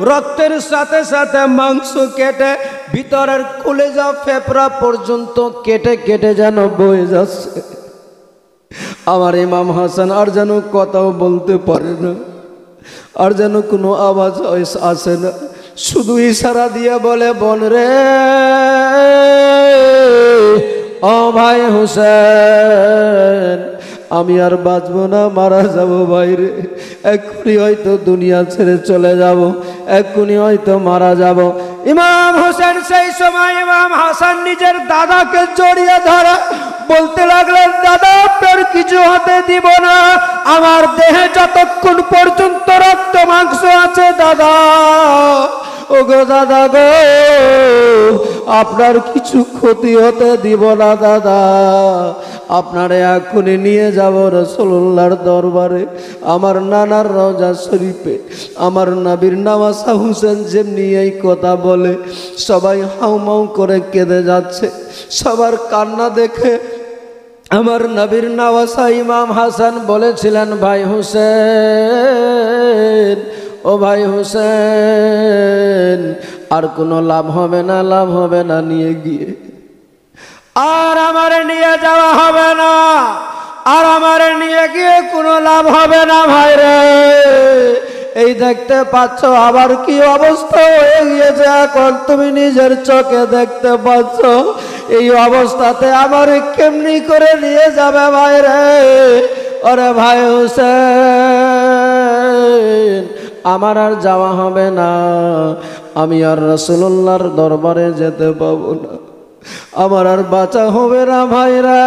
রক্তের সাথে সাথে মাংস কেটে ভিতরের কলেজা ফেফড়া পর্যন্ত কেটে কেটে যেন বয়ে যাচ্ছে। আমার ইমাম হাসান আর যেন কথাও বলতে পারে না, আর যেন কোনো আওয়াজ আসে না, শুধু ইশারা দিয়ে বলে, বোন রে, ও ভাই হুসেন, আমি আর বাঁচবো না, মারা যাব বাইরে, এক্ষুনি হয়তো দুনিয়া ছেড়ে চলে যাব, এক্ষুনি হয়তো মারা যাব। ইমাম হোসেন সেই সময় ইমাম হাসান নিজের দাদাকে জড়িয়ে ধরে বলতে লাগলেন, দাদা আপনার কিছু হতে দিব না, আমার দেহে যতক্ষণ পর্যন্ত রক্ত মাংস আছে দাদা, ও গো দাদা গো, আপনার কিছু ক্ষতি হতে দিব না দাদা, আপনারে এখনই নিয়ে যাব রাসূলুল্লাহর দরবারে, আমার নানার রওজা শরীফে। আমার নবীর নওয়াসা হুসেন যেমনি এই কথা বলে সবাই হাউমাউ করে কেঁদে যাচ্ছে। সবার কান্না দেখে আমার নবীর নওয়াসা ইমাম হাসান বলেছিলেন, ভাই হুসেন, ও ভাই হুসেন, আর কোনো লাভ হবে না, লাভ হবে না, নিয়ে গিয়ে আর আমারে নিয়ে যাওয়া হবে না, আর আমারে নিয়ে গিয়ে কোনো লাভ হবে না ভাই রে। এই দেখতে পাচ্ছ আবার কি অবস্থা হয়ে গিয়েছে, এখন তুমি নিজের চোখে দেখতে পাচ্ছ, এই অবস্থাতে আমারে কেমনি করে নিয়ে যাবে ভাই রে। ওরে ভাই হুসেন, আমার আর যাওয়া হবে না, আমি আর রাসূলুল্লাহর দরবারে যেতে পাবো না, আমার আর বাঁচা হবে না ভাইরা।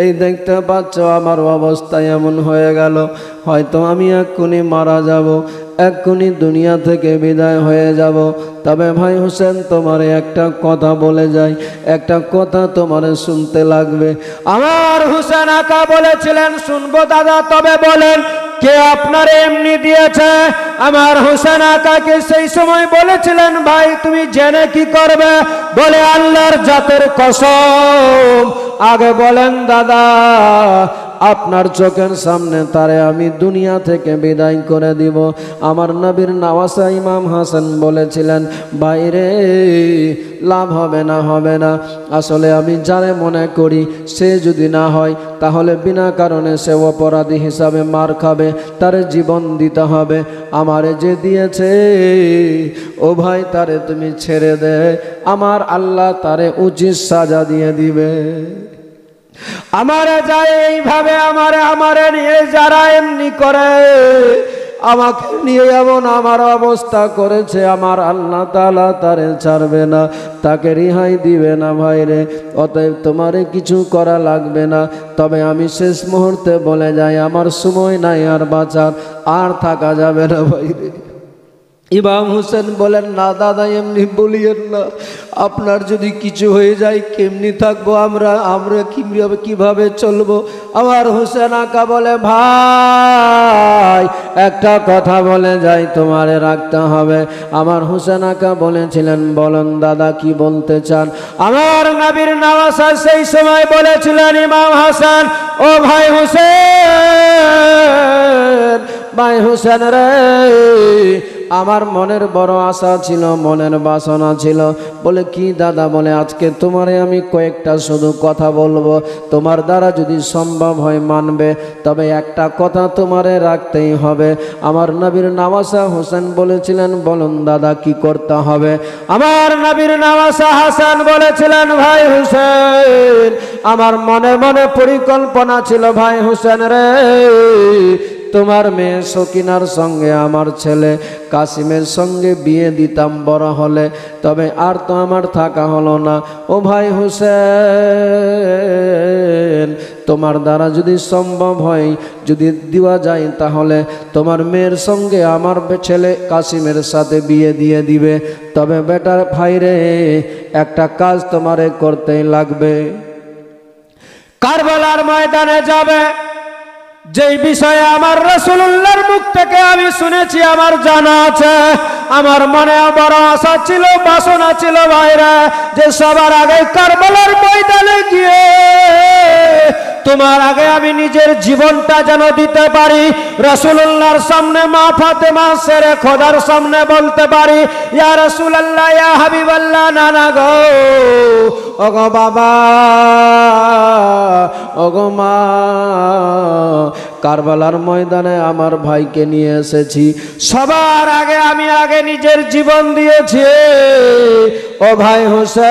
এই দেখতে পাচ্ছ আমার অবস্থা এমন হয়ে গেল, হয়তো আমি এক্ষুনি মারা যাব, এক্ষুনি দুনিয়া থেকে বিদায় হয়ে যাব। তবে ভাই হোসেন, তোমারে একটা কথা বলে যাই, একটা কথা তোমারে শুনতে লাগবে। আমার হোসেন আকা বলেছিলেন, শুনবো দাদা, তবে বলেন কে আপনার এমনি দিয়েছে? আমার হোসেন আকাকে সেই সময় বলেছিলেন, ভাই তুমি জেনে কি করবে? বলে, আল্লাহর জাতের কসম, আগে বলেন দাদা, আপনার চোখের সামনে তারে আমি দুনিয়া থেকে বিদায় করে দিব। আমার নবীর নওয়াসা ইমাম হাসান বলেছিলেন, বাইরে লাভ হবে না, হবে না, আসলে আমি যারে মনে করি সে যদি না হয় তাহলে বিনা কারণে সে অপরাধী হিসাবে মার খাবে, তারে জীবন দিতে হবে। আমারে যে দিয়েছে ও ভাই, তারে তুমি ছেড়ে দে, আমার আল্লাহ তারে উচিত সাজা দিয়ে দিবে। আমারে যায় এইভাবে আমারে নিয়ে যারা এমনি করে, আমাকে নিয়ে এমন আমার অবস্থা করেছে, আমার আল্লাহ তাআলা তারে ছাড়বে না, তাকে রেহাই দিবে না ভাইরে। অতএব তোমারে কিছু করা লাগবে না। তবে আমি শেষ মুহূর্তে বলে যাই, আমার সময় নাই আর বাঁচার, আর থাকা যাবে না ভাইরে। ইমাম হোসেন বলেন, না দাদা এমনি বলিয়েন না, আপনার যদি কিছু হয়ে যায় কেমনি থাকবো আমরা কিভাবে চলবো? আমার হোসেন আকা বলে, ভাই একটা কথা বলে যাই, তোমারে রাখতে হবে। আমার হোসেন আকা বলেছিলেন, বলেন দাদা কি বলতে চান? আমার নবীর নওয়াসা সেই সময় বলেছিলেন, ইমাম হাসান, ও ভাই হোসেন, ভাই হোসেন রে, আমার মনের বড় আশা ছিল, মনের বাসনা ছিল। বলে, কি দাদা? বলে, আজকে তোমারে আমি কয়েকটা শুধু কথা বলবো, তোমার দ্বারা যদি সম্ভব হয় মানবে, তবে একটা কথা তোমারে রাখতেই হবে। আমার নবীর নওয়াসা হোসেন বলেছিলেন, বলুন দাদা কি করতে হবে? আমার নবীর নওয়াসা হাসান বলেছিলেন, ভাই হোসেন, আমার মনে মনে পরিকল্পনা ছিল, ভাই হোসেন রে, তোমার মেয়ে সকিনার সঙ্গে আমার ছেলে কাসিমের সঙ্গে বিয়ে দিতাম বড় হলে, তবে আর তো আমার থাকা হলো না। ও ভাই হোসেন, তোমার দ্বারা যদি সম্ভব হয়, যদি দেওয়া যায়, তাহলে তোমার মেয়ের সঙ্গে আমার ছেলে কাসিমের সাথে বিয়ে দিয়ে দিবে। তবে বেটার ভাইরে, একটা কাজ তোমারে করতেই লাগবে। কারবালার ময়দানে যাবে, যেই বিষয়ে আমার রাসূলুল্লাহর মুখ থেকে আমি শুনেছি, আমার জানা আছে, আমার মনে বড় আশা ছিল, বাসনা ছিল ভাইরা, যে সবার আগে কারবালার ময়দানে গিয়ে তোমার আগে আমি নিজের জীবনটা যেন দিতে পারি, রাসূলুল্লাহর সামনে মা ফাতেমা শেরে খোদার সামনে বলতে পারি, ইয়া রাসূলুল্লাহ, ইয়া হাবিবাল্লাহ, নানা গো, ওগো বাবা, ওগো মা, কারবালার ময়দানে আমার ভাইকে নিয়ে এসেছি, সবার আগে আমি আগে নিজের জীবন দিয়েছি। ও ভাই হোসেন,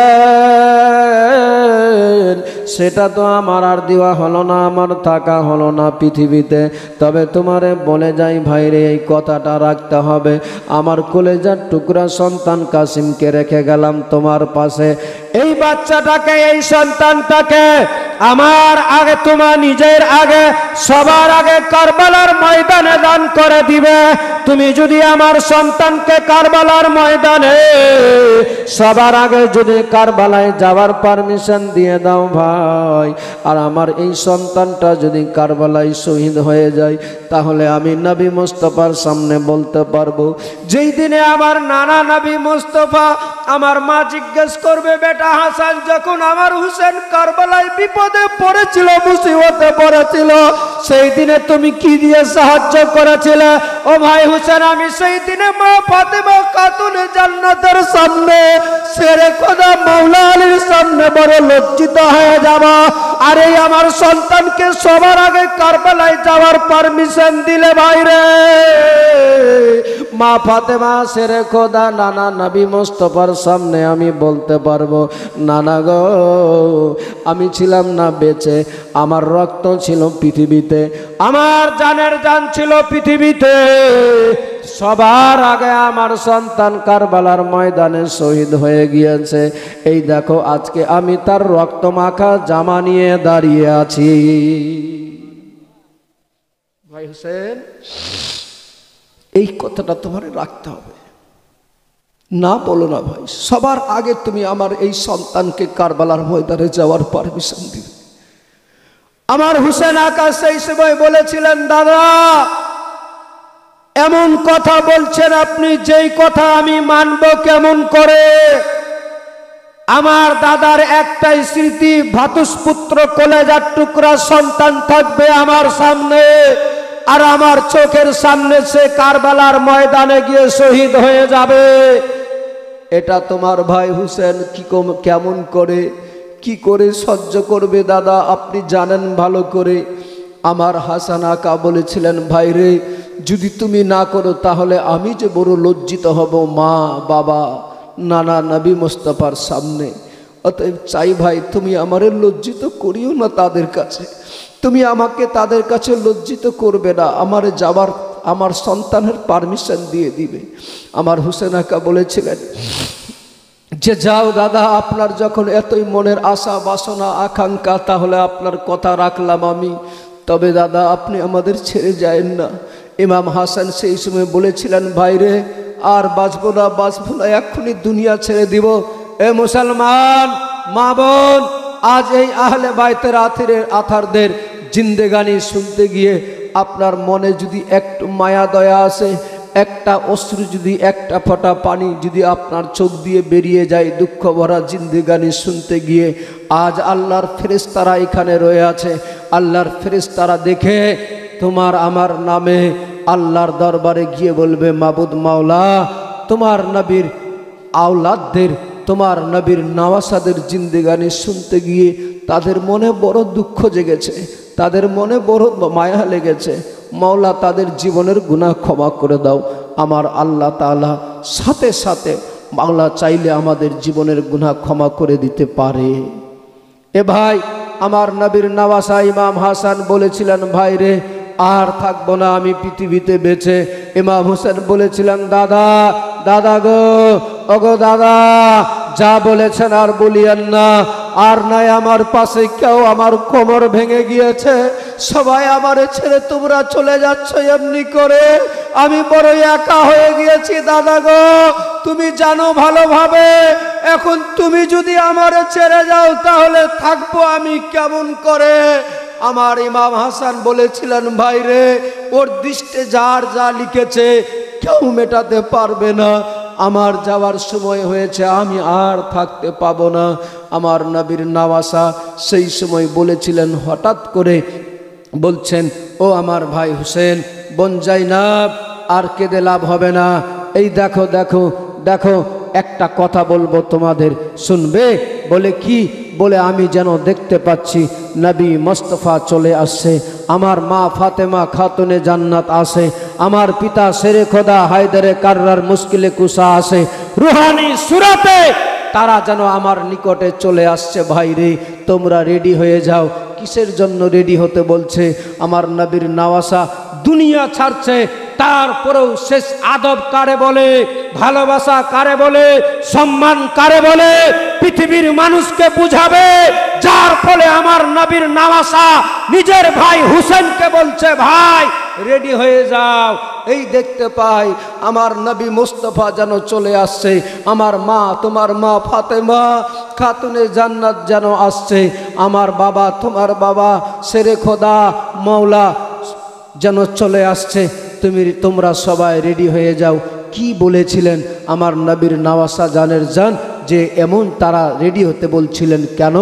সেটা তো আমার আর দেওয়া হলো না, আমার থাকা হলো না পৃথিবীতে। তবে তোমারে বলে যাই ভাইরে, এই কথাটা রাখতে হবে। আমার কলেজার টুকরা সন্তান কাসিমকে রেখে গেলাম তোমার পাশে। এই বাচ্চাটাকে, এই সন্তানটাকে আমার আগে, তোমার নিজের আগে, সবার আগে কারবালার ময়দানে দান করে দিবে। তুমি যদি আমার সন্তানকে কারবালার ময়দানে সবার আগে যদি কারবালায় যাওয়ার পারমিশন দিয়ে দাও ভাই, আর আমার এই সন্তানটা যদি কারবালায় শহীদ হয়ে যায়, তাহলে আমি নবী মুস্তাফার সামনে বলতে পারবো, যেই দিনে আমার নানা নবী মুস্তাফা, আমার মা জিজ্ঞেস করবে, বেটা হাসান, যখন আমার হুসেন কারবালায় বিপদে পড়েছিল, মুসিবতে পড়েছিল, সেই দিনে তুমি কি দিয়ে সাহায্য করেছিলে? ও ভাই হুসেন, আমি সেই দিনে মা ফাতেমা খাতুনে জান্নাতের সামনে, শেরে খোদা মাওলা আলীর সামনে বড় লজ্জিত হয়ে যাব। আর এই আমার সন্তানকে সবার আগে কারবালায় যাওয়ার পারমিশন দিলে ভাইরে, মা ফাতেমা শেরে খোদা নানা নবী মুস্তাফার সামনে আমি বলতে পারবো, নানা গো, আমি ছিলাম না বেঁচে, আমার রক্ত ছিল পৃথিবীতে, আমার জানের জান ছিল পৃথিবীতে, সবার আগে আমার সন্তান কারবালার ময়দানে শহীদ হয়ে গিয়েছে। এই দেখো আজকে আমি তার রক্ত মাখা জামা নিয়ে দাঁড়িয়ে আছি। ভাই হোসেন, এই কথাটা তোমার রাখতে হবে। না বলো না ভাই, সবার আগে তুমি আমার এই সন্তানকে কারবালার ময়দানে যাওয়ার পারমিশন দিবে। আমার হুসেন আকা সেই সময় বলেছিলেন, দাদা এমন কথা বলছেন আপনি, যেই কথা আমি মানব কেমন করে? আমার দাদার একটাই স্মৃতি, ভাতুষপুত্র কলেজার টুকরা সন্তান থাকবে আমার সামনে, আর আমার চোখের সামনে সে কারবালার ময়দানে গিয়ে শহীদ হয়ে যাবে। এটা তোমার ভাই হুসেন কেমন করে, কি করে সহ্য করবে দাদা? আপনি জানেন ভালো করে। আমার হাসান আকা বলেছিলেন, ভাই রে, যদি তুমি না করো তাহলে আমি যে বড় লজ্জিত হব মা, বাবা, নানা নবী মুস্তাফার সামনে। অতএব চাই ভাই, তুমি আমারে লজ্জিত করিও না তাদের কাছে, তুমি আমাকে তাদের কাছে লজ্জিত করবে না, আমারে যাবার আমার সন্তানের পারমিশন দিয়ে দিবে। আমার হুসেন আকা বলেছিলেন যে, যাও দাদা, আপনার যখন এতই মনের আশা বাসনা আকাঙ্ক্ষা, তাহলে আপনার কথা রাখলাম আমি, তবে দাদা আপনি আমাদের ছেড়ে যায়েন না। ইমাম হাসান সেই সময় বলেছিলেন, ভাইরে আর বাঁচবো না, এক্ষুনি দুনিয়া ছেড়ে দিব। এ মুসলমান মা বোন, আজ এই আহলে বাইতের আথারদের জিন্দেগানি শুনতে গিয়ে আপনার মনে যদি একটু মায়া দয়া আসে, একটা অশ্রু যদি, একটা ফোঁটা পানি যদি আপনার চোখ দিয়ে বেরিয়ে যায় দুঃখ ভরা জিন্দেগানি শুনতে গিয়ে, আজ আল্লাহর ফেরেশতারা এখানে রয়ে আছে, আল্লাহর ফেরেশতারা দেখে তোমার আমার নামে আল্লাহর দরবারে গিয়ে বলবে, মাবুদ মাওলা, তোমার নবীর আওলাদদের, তোমার নবীর নওয়াসাদের জিন্দেগানি শুনতে গিয়ে তাদের মনে বড় দুঃখ জেগেছে, তাদের মনে বড় মায়া লেগেছে, মাওলা তাদের জীবনের গুনাহ ক্ষমা করে দাও। আমার আল্লাহ তাআলা সাথে সাথে মাওলা চাইলে আমাদের জীবনের গুনাহ ক্ষমা করে দিতে পারে। এ ভাই, আমার নবীর নওয়াসা ইমাম হাসান বলেছিলেন, ভাই রে আর থাকবো না আমি পৃথিবীতে বেঁচে। ইমাম হোসেন বলেছিলেন, দাদা, দাদা গো, ওগো দাদা, যা বলেছেন আর বলিয়েন না, আর নাই আমার পাশে কেউ, আমার কোমর ভেঙে গিয়েছে, সবাই আমারে ছেড়ে তোমরা চলে যাচ্ছ এমনি করে, আমি বড় একা হয়ে গিয়েছি দাদা গো, তুমি জানো ভালোভাবে, এখন তুমি যদি আমারে ছেড়ে যাও তাহলে থাকবো আমি কেমন করে? আমার ইমাম হাসান বলেছিলেন, ভাই রে, ওর দৃষ্টে যার যা লিখেছে কেউ মেটাতে পারবে না, আমার যাওয়ার সময় হয়েছে, আমি আর থাকতে পাবো না। আমার নবীর নওয়াসা সেই সময় বলেছিলেন, হঠাৎ করে বলছেন, ও আমার ভাই হুসেন, বোন জাইনাব, আর কেঁদে লাভ হবে না। এই দেখো দেখো দেখো, একটা কথা বলবো তোমাদের, শুনবে? বলে কি? বলে আমি যেন দেখতে পাচ্ছি নবী মুস্তাফা চলে আসছে, আমার মা ফাতেমা খাতুনে জান্নাত আসে, আমার পিতা শেরে খোদা হায়দারে কাররার মুশকিলে কুসা আসে, রুহানি সুরাতে তারা যেন আমার নিকটে চলে আসছে। ভাই রে, তোমরা রেডি হয়ে যাও। কিসের জন্য রেডি হতে বলছে? আমার নবীর নওয়াসা দুনিয়া ছাড়ছে, তারপরেও শেষ আদব কারে বলে, ভালোবাসা কারে বলে, সম্মান কারে বলে, পৃথিবীর মানুষকে বুঝাবে। যার ফলে আমার নবীর নওয়াসা নিজের ভাই হুসেনকে বলছে, ভাই রেডি হয়ে যাও। এই দেখতে পাই আমার নবী মুস্তাফা যেন চলে আসছে, আমার মা, তোমার মা ফাতেমা খাতুনে জান্নাত যেন আসছে, আমার বাবা, তোমার বাবা শেরে খোদা মাওলা যেন চলে আসছে। তোমরা সবাই রেডি হয়ে যাও। কি বলেছিলেন আমার নবীর নওয়াসা জানের জান, যে এমন তারা রেডি হতে বলছিলেন কেন,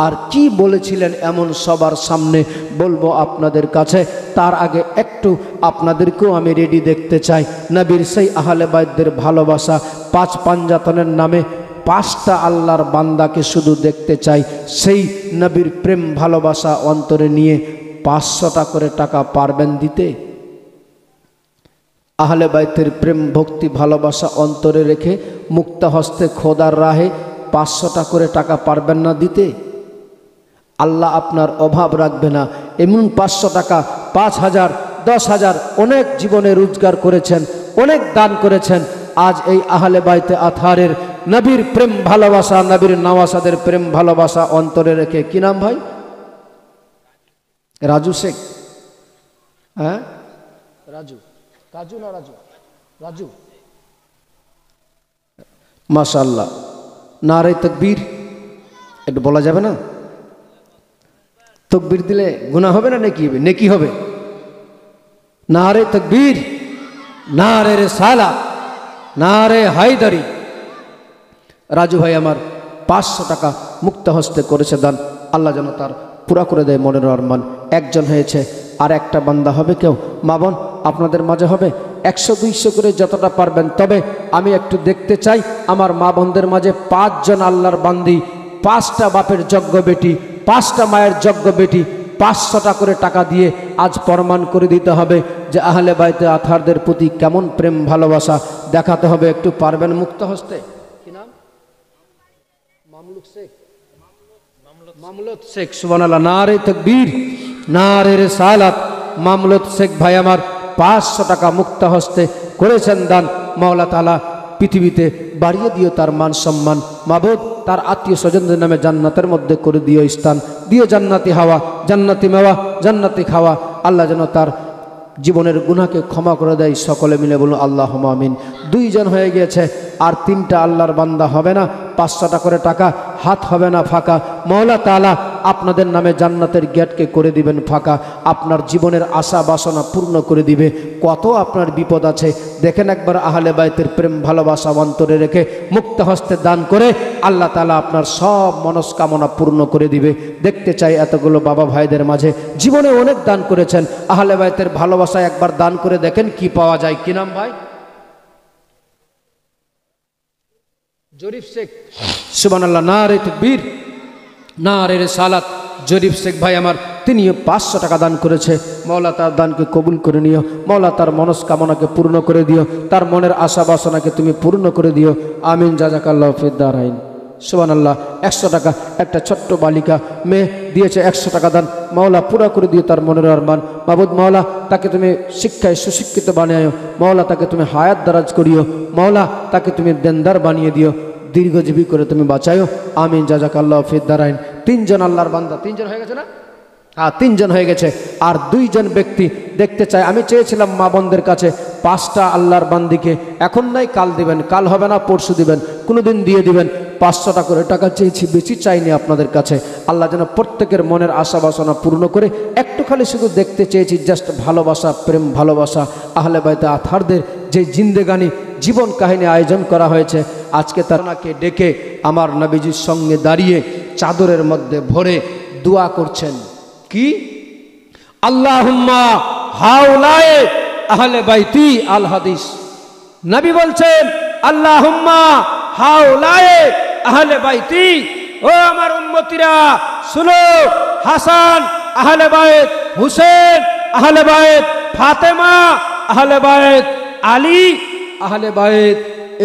আর কি বলেছিলেন এমন সবার সামনে বলবো আপনাদের কাছে। তার আগে একটু আপনাদেরকেও আমি রেডি দেখতে চাই। নবীর সেই আহলে বাইতদের ভালোবাসা, পাঁচ পাঞ্জাতনের নামে পাঁচটা আল্লাহর বান্দাকে শুধু দেখতে চাই। সেই নবীর প্রেম ভালোবাসা অন্তরে নিয়ে 500টা করে টাকা পারবেন দিতে? আহলে বাইতের প্রেম ভক্তি ভালোবাসা অন্তরে রেখে মুক্ত হস্তে খোদার রাহে 500টা করে টাকা পারবেন না দিতে? আল্লাহ আপনার অভাব রাখবে না। এমন 500 টাকা, 5000, 10,000 অনেক জীবনে রোজগার করেছেন, অনেক দান করেছেন। আজ এই আহলে বাইতে আথারের নবীর প্রেম ভালোবাসা, নবীর নওয়াসাদের প্রেম ভালোবাসা অন্তরে রেখে, কি নাম ভাই? রাজু শেখ? হ্যাঁ, রাজু, কাজু না রাজু? রাজু, মাশাআল্লাহ। নারে তাকবীর একটু বলা যাবে না? তাকবীর দিলে গুনাহ হবে না নেকি হবে? নেকি হবে। নারে তাকবীর, নারে রিসালাত, নারে হায়দারি। রাজু ভাই আমার 500 টাকা মুক্ত হস্তে করেছে দান। আল্লাহ যেন তার পুরা করে দেয় মনের আরমান। একজন হয়েছে, আর একটা বান্দা হবে কেউ? মা বোন আপনাদের মাঝে হবে 100-200 করে যতটা পারবেন। তবে আমি একটু দেখতে চাই আমার মা বোনদের মাঝে 5 জন আল্লাহর বান্দি, 5টা বাপের যোগ্য বেটি, 5টা মায়ের যোগ্য বেটি 500টা করে টাকা দিয়ে আজ প্রমাণ করে দিতে হবে যে আহলে বাইতে আথারদের প্রতি কেমন প্রেম ভালোবাসা দেখাতে হবে। একটু পারবেন মুক্ত হস্তে? কি নাম? Mamluk Sheikh, Mamluk Sheikh. সুবহানাল্লাহ, নারে তাকবীর, নারে রিসালাত। মামলুক শেখ ভাই আমার 500 টাকা মুক্ত হস্তে করেছেন দান। মাওলা তাআলা পৃথিবীতে বাড়িয়ে দিও তার মান সম্মান। মাবুদ তার আত্মীয় স্বজনদের নামে জান্নাতের মধ্যে করে দিও স্থান, দিও জান্নাতি হাওয়া, জান্নাতি মেওয়া, জান্নাতি খাওয়া। আল্লাহ যেন তার জীবনের গুনাহকে ক্ষমা করে দেয়। সকলে মিলে বলুন আল্লাহুম্মা আমিন। 2 জন হয়ে গিয়েছে, আর 3টা আল্লাহর বান্দা হবে না? 500টা করে টাকা, হাত হবে না ফাঁকা। মাওলা তাআলা আপনাদের নামে জান্নাতের গেটকে করে দিবেন ফাঁকা, আপনার জীবনের আশা বাসনা পূর্ণ করে দিবে। কত আপনার বিপদ আছে দেখেন একবার। আহলে বাইতের প্রেম ভালোবাসা অন্তরে রেখে মুক্ত হস্তে দান করে আল্লাহ তাআলা আপনার সব মনস্কামনা পূর্ণ করে দিবে। দেখতে চাই এতগুলো বাবা ভাইদের মাঝে জীবনে অনেক দান করেছেন, আহলে বাইতের ভালোবাসা একবার দান করে দেখেন কি পাওয়া যায়। কি নাম ভাই? জরিফ শেখ। সুবহানাল্লাহ, নারে তাকবীর, নারে রিসালাত। জরিফ শেখ ভাই আমার, তিনিও 500 টাকা দান করেছে। মাওলা তার দানকে কবুল করে নিও, মাওলা তার মনস্কামনাকে পূর্ণ করে দিও, তার মনের আশা বাসনাকে তুমি পূর্ণ করে দিও। আমিন, জাযাকাল্লাহু ফিদ দারাইন। সুবহানাল্লাহ। 100 টাকা একটা ছোট্ট বালিকা মেয়ে দিয়েছে 100 টাকা দান। মাওলা পুরা করে দিও তার মনের আরমান। মাবুদ মাওলা তাকে তুমি শিক্ষায় সুশিক্ষিত বানিয়ে, মাওলা তাকে তুমি হায়াত দারাজ করিও, মাওলা তাকে তুমি দেনদার বানিয়ে দিও, দীর্ঘজীবী করে তুমি বাঁচায়ো। আমিন, জাযাকাল্লাহু ফিদ দারাইন। 3 জন আল্লাহর বান্দা, 3 জন হয়ে গেছে না? হ্যাঁ, 3 জন হয়ে গেছে। আর 2 জন ব্যক্তি দেখতে চাই। আমি চেয়েছিলাম মা বোনদের কাছে 5টা আল্লাহর বান্দিকে এখন নাই কাল দিবেন, কাল হবে না পরশু দিবেন, কোনো দিন দিয়ে দিবেন। 500 করে টাকা চেয়েছি, বেশি চাইনি আপনাদের কাছে। আল্লাহ যেন প্রত্যেকের মনের আশা বাসনা পূর্ণ করে। একটু খালি শুধু দেখতে চেয়েছি, জাস্ট ভালোবাসা, প্রেম ভালোবাসা আহলে বাইতে আতহারদের যে জিন্দেগানি জীবন কাহিনী আয়োজন করা হয়েছে, আজকে তাকে ডেকে আমার নবীজির সঙ্গে দাঁড়িয়ে চাদরের মধ্যে ভরে দোয়া করছেন। কি? আল্লাহুম্মা হাউলায়ে আহলে বাইতি আল হাদিস। নবী বলছেন আল্লাহুম্মা হাউলায়ে আহলে বাইতি, ও আমার উম্মতিরা শুনো, হাসান আহলে বাইত, হুসেন আহলে বাইত, ফাতেমা আহলে বাইত, আলী আহলে বাইত।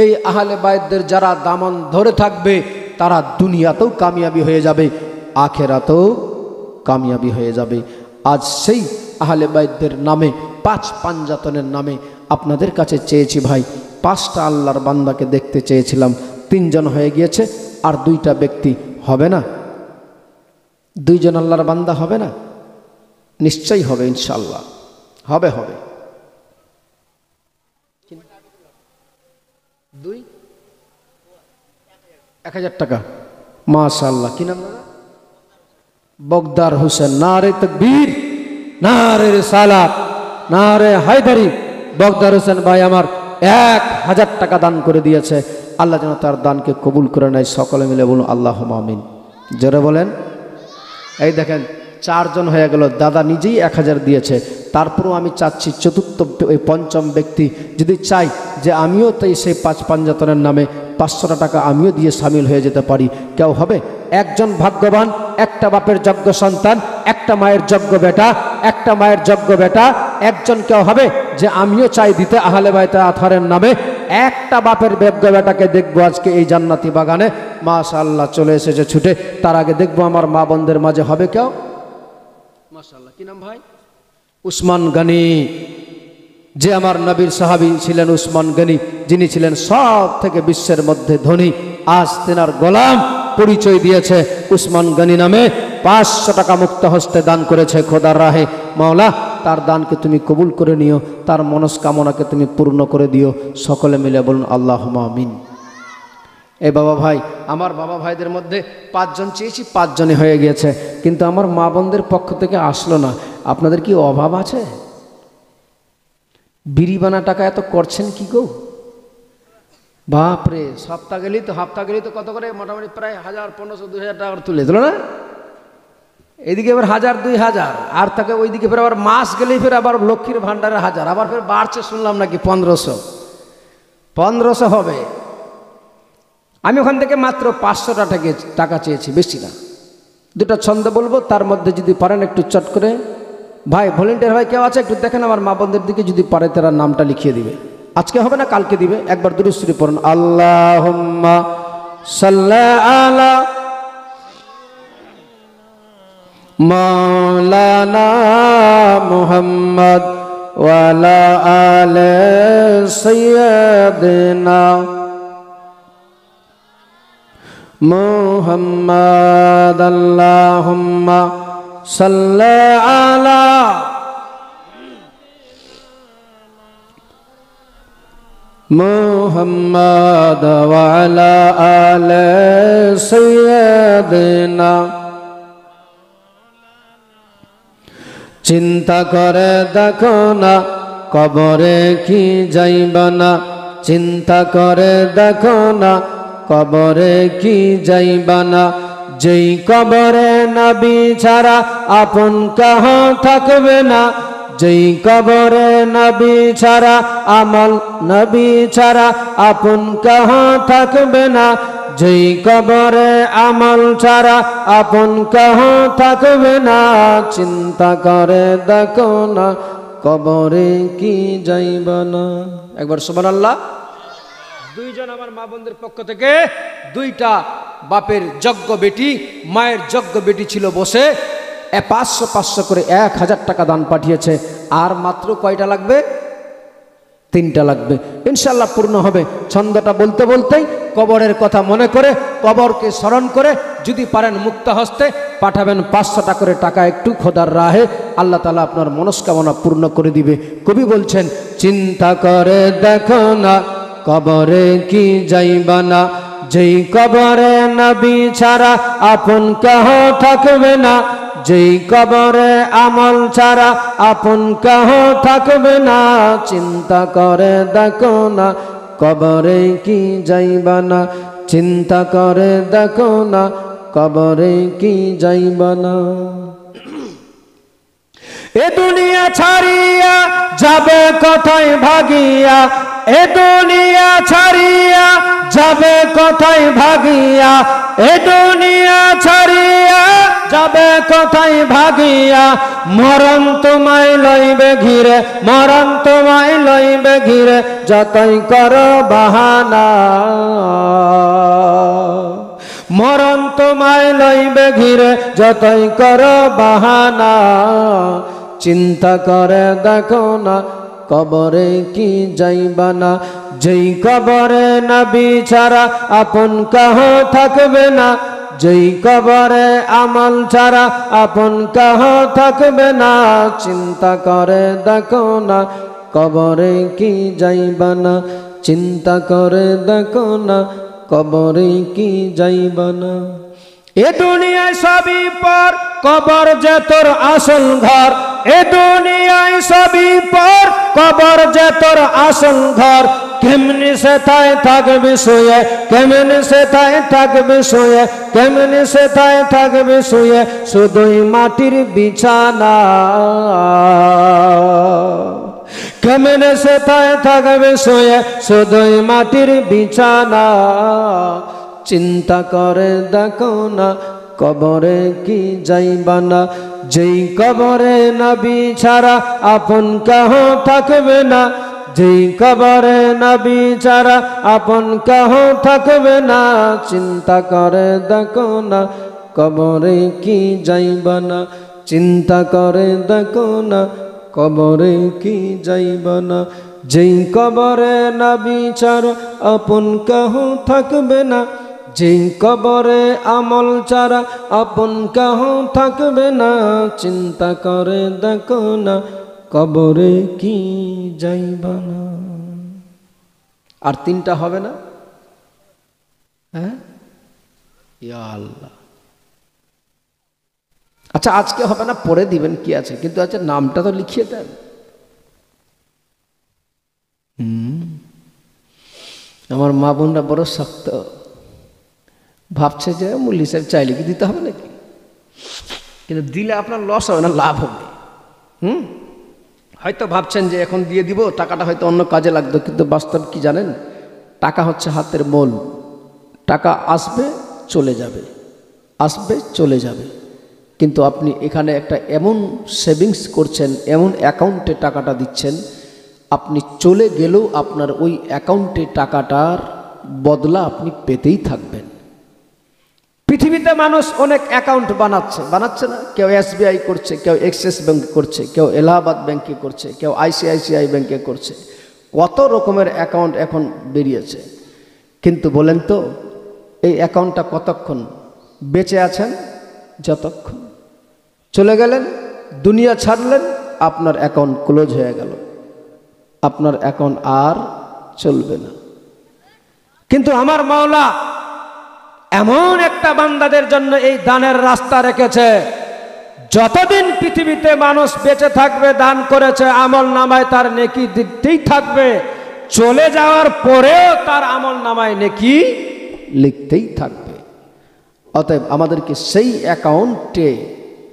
এই আহলে বাইতদের যারা দামন ধরে থাকবে তারা দুনিয়াতেও কামিয়াবি হয়ে যাবে, আখেরাতেও কামিয়াবি হয়ে যাবে। আজ সেই আহলে বাইতদের নামে 5 পাঞ্জাতনের নামে আপনাদের কাছে চেয়েছি ভাই। 5টা আল্লাহর বান্দাকে দেখতে চেয়েছিলাম, 3 জন হয়ে গিয়েছে, আর 2টা ব্যক্তি হবে না? 2 জন আল্লাহর বান্দা হবে না? নিশ্চয়ই হবে, ইনশাআল্লাহ হবে হবে। 1000 টাকা, মাশাআল্লাহ। কি নাম? বগদার হোসেন। নারে তাকবীর, নারে রিসালাত, নারে হায়দারি। বগদার হোসেন ভাই আমার 1000 টাকা দান করে দিয়েছে। আল্লাহ যেন তার দানকে কবুল করে নেয়। সকলে মিলে বলুন আল্লাহুম্মা আমিন। জোরে বলেন। এই দেখেন 4 জন হয়ে গেল, দাদা নিজেই 1000 দিয়েছে। তারপরেও আমি চাচ্ছি চতুর্থ ওই 5ম ব্যক্তি যদি চাই যে আমিও তাই সেই 5 পাঞ্জাতনের নামে 500 টাকা আমিও দিয়ে সামিল হয়ে যেতে পারি, কেউ হবে? একজন ভাগ্যবান, একটা বাপের যোগ্য সন্তান, একটা মায়ের যোগ্য বেটা, একটা মায়ের যোগ্য বেটা, একজন কেউ হবে যে আমিও চাই দিতে আহলে বাইতে আতহারের নামে? একটা বাপের যোগ্য বেটাকে দেখবো আজকে এই জান্নাতি বাগানে। মাশাআল্লাহ চলে এসেছে ছুটে। তার আগে দেখবো আমার মা বোনদের মাঝে হবে কেউ? মাশাআল্লাহ। কি নাম ভাই? উসমান গনি। যে আমার নবীর সাহাবী ছিলেন উসমান গনি, যিনি ছিলেন সব থেকে বিশ্বের মধ্যে ধনী। আজ তেনার গোলাম পরিচয় দিয়েছে উসমান গনি নামে। 500 টাকা মুক্ত হস্তে দান করেছে খোদার রাহে। মাওলা তার দানকে তুমি কবুল করে নিও, তার মনস্কামনাকে তুমি পূর্ণ করে দিও। সকলে মিলে বলুন আল্লাহুম্মা আমিন। এই বাবা ভাই, আমার বাবা ভাইদের মধ্যে 5 জন চেয়েছি, 5 জনই হয়ে গিয়েছে, কিন্তু আমার মা বোনদের পক্ষ থেকে আসলো না। আপনাদের কি অভাব আছে? বিড়ি বানা টাকা এত করছেন কি গো? বাপরে, সপ্তাহ গেলেই তো, হাফতা গেলেই তো কত করে? মোটামুটি প্রায় 1000, 1500, 2000 টাকা তুলে দিল না? এদিকে এবার 1000, 2000, আর তাকে ওইদিকে ফের আবার মাস গেলেই ফের আবার লক্ষ্মীর ভান্ডারে 1000, আবার ফের বাড়ছে শুনলাম নাকি 1500 হবে। আমি ওখান থেকে মাত্র 500 টাকা চেয়েছি, বেশি না। 2টা ছন্দ বলবো, তার মধ্যে যদি পারেন একটু চট করে। ভাই ভলেন্টিয়ার ভাই কেউ আছে? একটু দেখেন আমার মা বোনদের দিকে, যদি পারে তারা নামটা লিখিয়ে দিবে। আজকে হবে না, কালকে দিবে। একবার দুরূদ শরীফ পড়ুন। আল্লাহুম্মা সাল্লি আলা মাওলানা মুহাম্মদ ওয়া আলা আলি সাইয়্যিদিনা মুহাম্মদ। আল্লাহুম্মা সাল্লি আলা মুহাম্মদ ওয়া আলা আলি সাইয়্যিদিনা। চিন্তা করে দেখো না কবরে কি যাইবা না, চিন্তা করে দেখো না কবরে কি যাইবা না। যেই কবরে নবী ছাড়া আপন কাহ থাকবে না, যেই কবরে নবী ছাড়া আমল, নবী ছাড়া আপন কাহ থাকবে না। যেই কবরে আমল ছাড়া আপন কাহ থাকবে না। চিন্তা করে দেখো না কবরে কি যাইবা না। একবার সুবহানাল্লাহ। 2 জন আমার মা বোনদের পক্ষ থেকে 2টা বাপের যোগ্য বেটি, মায়ের যোগ্য বেটি ছিল বসে 500 করে 1000 টাকা দান পাঠিয়েছে। আর মাত্র কয়টা লাগবে? 3টা লাগবে। ইনশাআল্লাহ পূর্ণ হবে। ছন্দটা বলতে বলতেই কবরের কথা মনে করে, কবরকে স্মরণ করে যদি পারেন মুক্ত হস্তে পাঠাবেন 500 টাকা করে টাকা একটু খোদার রাহে। আল্লাহ তাআলা আপনার মনস্কামনা পূর্ণ করে দিবে। কবি বলছেন চিন্তা করে দেখো না কবরে কি যাইবা না, যেই কবরে নবী ছাড়া আপন কেহ থাকবে না, যেই কবরে আমল ছাড়া আপন কেহ থাকবে না। চিন্তা করে দেখো না কবরে কি যাইবা না, চিন্তা করে দেখো না কবরে কি যাইবা না। এ দুনিয়া ছাড়িয়া যাবে কোথায় ভাগিয়া, এ দুনিয়া ছাড়িয়া যাবে কোথায় ভাগিয়া, এ দুনিয়া ছাড়িয়া যাবে কোথায় ভাগিয়া। মরণ তোমায় লইবে ঘিরে, মরণ তোমায় লইবে ঘিরে, যতই করো বাহানা। মরণ তোমায় লইবে ঘিরে, যতই করো বাহানা। চিন্তা করে দেখো না কবরে কি যাইবা না, যেই কবরে নবী ছাড়া আপন কাহ থাকবে না, যেই কবরে আমল ছাড়া আপন কাহ থাকবে না। চিন্তা করে দেখো না কবরে কি যাইবা না, চিন্তা করে দেখো না কবরে কি যাইবা না। এ দুনিয়ায় সবই পর, কবর যে তোর আসল ঘর, এ দুনিয়ায় সবই পর, কবর যে তোর আসল ঘর। কেমনি সেথায় থাকবে শুয়ে, কেমনি সেথায় থাকবে শুয়ে, কেমনি সেথায় থাকবে শুয়ে, শুধুই মাটির বিছানা। কেমনে সেথায় থাকবে শুয়ে, শুধুই মাটির বিছানা। চিন্তা করে দেখো না কবরে কি যাইবা না, যেই কবরে নবী ছাড়া আপন কাহ থাকবে না, যেই কবরে নবী ছাড়া আপন কাহ থাকবে না। চিন্তা করে দেখো না কবরে কি যাইবা না, চিন্তা করে দেখো না কবরে কি যাইবা না। যেই কবরে নবী ছাড়া আপন কাহ থাকবে না, যেই কবরে আমল ছাড়া আপন কাহ থাকবে না। চিন্তা করে দেখো না কবরে কি যাইবা না। আর তিনটা হবে না? হ্যাঁ, ইয়া আল্লাহ। আচ্ছা আজকে হবে না, পরে দিবেন কি আছে, কিন্তু আচ্ছা নামটা তো লিখিয়ে দেন। আমার মা বোনরা বড় শক্ত, ভাবছে যে মুল্লি সাহেব চাইলে কি দিতে হবে নাকি, কিন্তু দিলে আপনার লস হবে না, লাভ হবে। হয়তো ভাবছেন যে এখন দিয়ে দিব, টাকাটা হয়তো অন্য কাজে লাগতো, কিন্তু বাস্তব কি জানেন, টাকা হচ্ছে হাতের মোল। টাকা আসবে চলে যাবে, আসবে চলে যাবে। কিন্তু আপনি এখানে একটা এমন সেভিংস করছেন, এমন অ্যাকাউন্টে টাকাটা দিচ্ছেন, আপনি চলে গেলেও আপনার ওই অ্যাকাউন্টে টাকাটার বদলা আপনি পেতেই থাকবেন। পৃথিবীতে মানুষ অনেক অ্যাকাউন্ট বানাচ্ছে না? কেউ SBI করছে, কেউ এক্সিস ব্যাংকে করছে, কেউ এলাহাবাদ ব্যাংকে করছে, কেউ ICICI ব্যাংকে করছে। কত রকমের অ্যাকাউন্ট এখন বেরিয়েছে। কিন্তু বলেন তো এই অ্যাকাউন্টটা কতক্ষণ বেঁচে আছেন? যতক্ষণ। চলে গেলেন, দুনিয়া ছাড়লেন, আপনার অ্যাকাউন্ট ক্লোজ হয়ে গেল, আপনার অ্যাকাউন্ট আর চলবে না। কিন্তু আমার মাওলা এমন একটা বান্দাদের জন্য এই দানের রাস্তা রেখেছে, যতদিন পৃথিবীতে মানুষ বেঁচে থাকবে দান করেছে, আমল নামায় তার নেকি দিতেই থাকবে, চলে যাওয়ার পরেও তার আমল নামায় নেকি লিখতেই থাকবে। অতএব আমাদেরকে সেই অ্যাকাউন্টে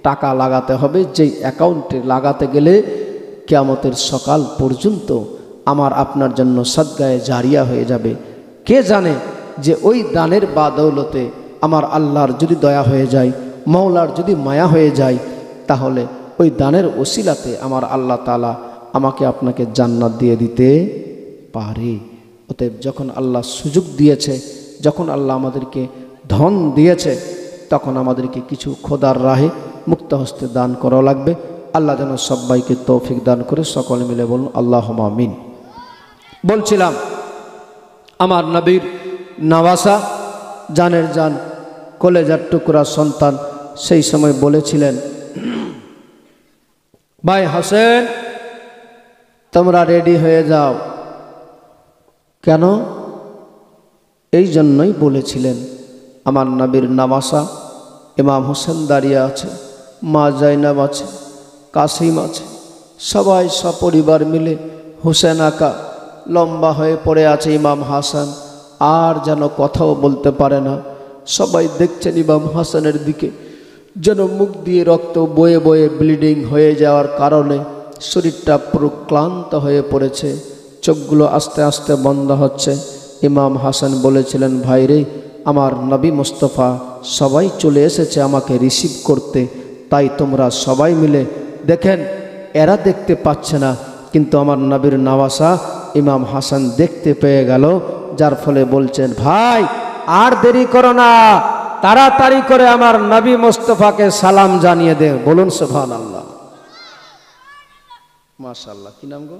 টাকা লাগাতে হবে, যেই অ্যাকাউন্টে লাগাতে গেলে কিয়ামতের সকাল পর্যন্ত আমার আপনার জন্য সাদগায়ে জারিয়া হয়ে যাবে। কে জানে যে ওই দানের বাদৌলতে আমার আল্লাহর যদি দয়া হয়ে যায়, মওলার যদি মায়া হয়ে যায়, তাহলে ওই দানের ওসিলাতে আমার আল্লাহ তাআলা আমাকে আপনাকে জান্নাত দিয়ে দিতে পারে। অতএব যখন আল্লাহ সুযোগ দিয়েছে, যখন আল্লাহ আমাদেরকে ধন দিয়েছে, তখন আমাদেরকে কিছু খোদার রাহে মুক্ত হস্তে দান করা লাগবে। আল্লাহ যেন সবাইকে তৌফিক দান করে। সকলে মিলে বলুন আল্লাহুম্মা আমিন। বলছিলাম আমার নবীর নওয়াসা, জানের জান, কলেজার টুকরা সন্তান, সেই সময় বলেছিলেন, ভাই হোসেন তোমরা রেডি হয়ে যাও। কেন? এই জন্যই বলেছিলেন আমার নবীর নামাসা ইমাম হোসেন দাঁড়িয়ে আছে, মা জাইনাব আছে, কাসিম আছে, সবাই সপরিবার মিলে হোসেন আকা লম্বা হয়ে পড়ে আছে, ইমাম হাসান আর যেন কথাও বলতে পারে না। সবাই দেখছেন ইমাম হাসানের দিকে, যেন মুখ দিয়ে রক্ত বয়ে বয়ে ব্লিডিং হয়ে যাওয়ার কারণে শরীরটা পুরো ক্লান্ত হয়ে পড়েছে, চোখগুলো আস্তে আস্তে বন্ধ হচ্ছে। ইমাম হাসান বলেছিলেন, ভাই রে, আমার নবী মুস্তফা সবাই চলে এসেছে আমাকে রিসিভ করতে, তাই তোমরা সবাই মিলে দেখেন। এরা দেখতে পাচ্ছে না, কিন্তু আমার নবীর নওয়াসা ইমাম হাসান দেখতে পেয়ে গেল, যার ফলে বলছেন, ভাই আর দেরি করো না, তাড়াতাড়ি করে আমার নবী মুস্তফাকে সালাম জানিয়ে দে। বলুন সুবহানাল্লাহ, মাশাআল্লাহ। কি নাম গো?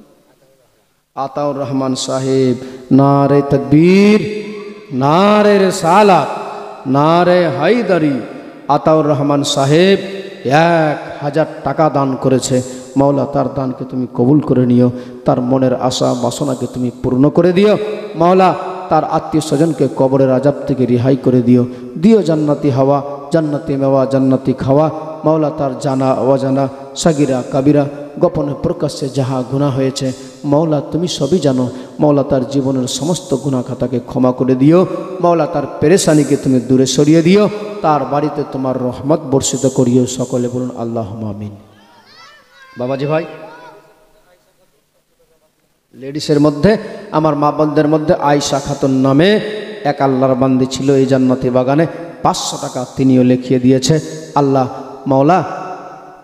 আতাউর রহমান সাহেব। নারে তাকবীর, নারে রিসালাত, নারে হায়দারি। আতাউর রহমান সাহেব 1000 টাকা দান করেছে। মাওলা তার দানকে তুমি কবুল করে নিও, তার মনের আশা বাসনাকে তুমি পূর্ণ করে দিও। মাওলা তার আত্মীয় স্বজনকে কবরের আযাব থেকে রিহাই করে দিও, দিও জান্নাতি হাওয়া, জান্নাতি মেওয়া, জান্নাতি খাওয়া। মাওলা তার জানা অজানা, সাগিরা কাবিরা, গোপনে প্রকাশ্যে যাহা গুনাহ হয়েছে মাওলা তুমি সবই জানো। মাওলা তার জীবনের সমস্ত গুনাহ খাতাকে ক্ষমা করে দিও। মাওলা তার পেরেশানিকে তুমি দূরে সরিয়ে দিও, তার বাড়িতে তোমার রহমত বর্ষিত করিও। সকলে বলুন আল্লাহুম্মা আমিন। বাবাজি ভাই, লেডিসের মধ্যে আমার মা বোনদের মধ্যে আয়েশা খাতুন নামে এক আল্লাহর বান্দি ছিল এই জান্নাতি বাগানে। 500 টাকা তিনিও লিখিয়ে দিয়েছে। আল্লাহ মাওলা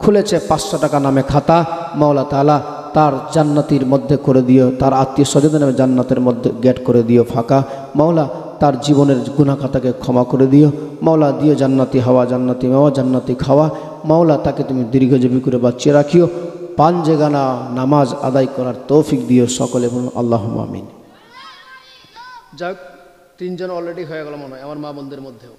খুলেছে 500 টাকা নামে খাতা। মাওলা তাআলা তার জান্নাতির মধ্যে করে দিও, তার আত্মীয় স্বজনদের নামে জান্নাতের মধ্যে গেট করে দিও ফাঁকা। মাওলা তার জীবনের গুনাহ খাতাকে ক্ষমা করে দিও। মাওলা দিও জান্নাতি হাওয়া, জান্নাতি মেওয়া, জান্নাতি খাওয়া। মাওলা তাকে তুমি দীর্ঘজীবী করে বাঁচিয়ে রাখিও, পাঞ্জেগানা নামাজ আদায় করার তৌফিক দিও। সকলে বলুন আল্লাহুম্মা আমিন। যাক, 3 জন অলরেডি হয়ে গেল মনে হয় আমার মা বোনদের মধ্যেও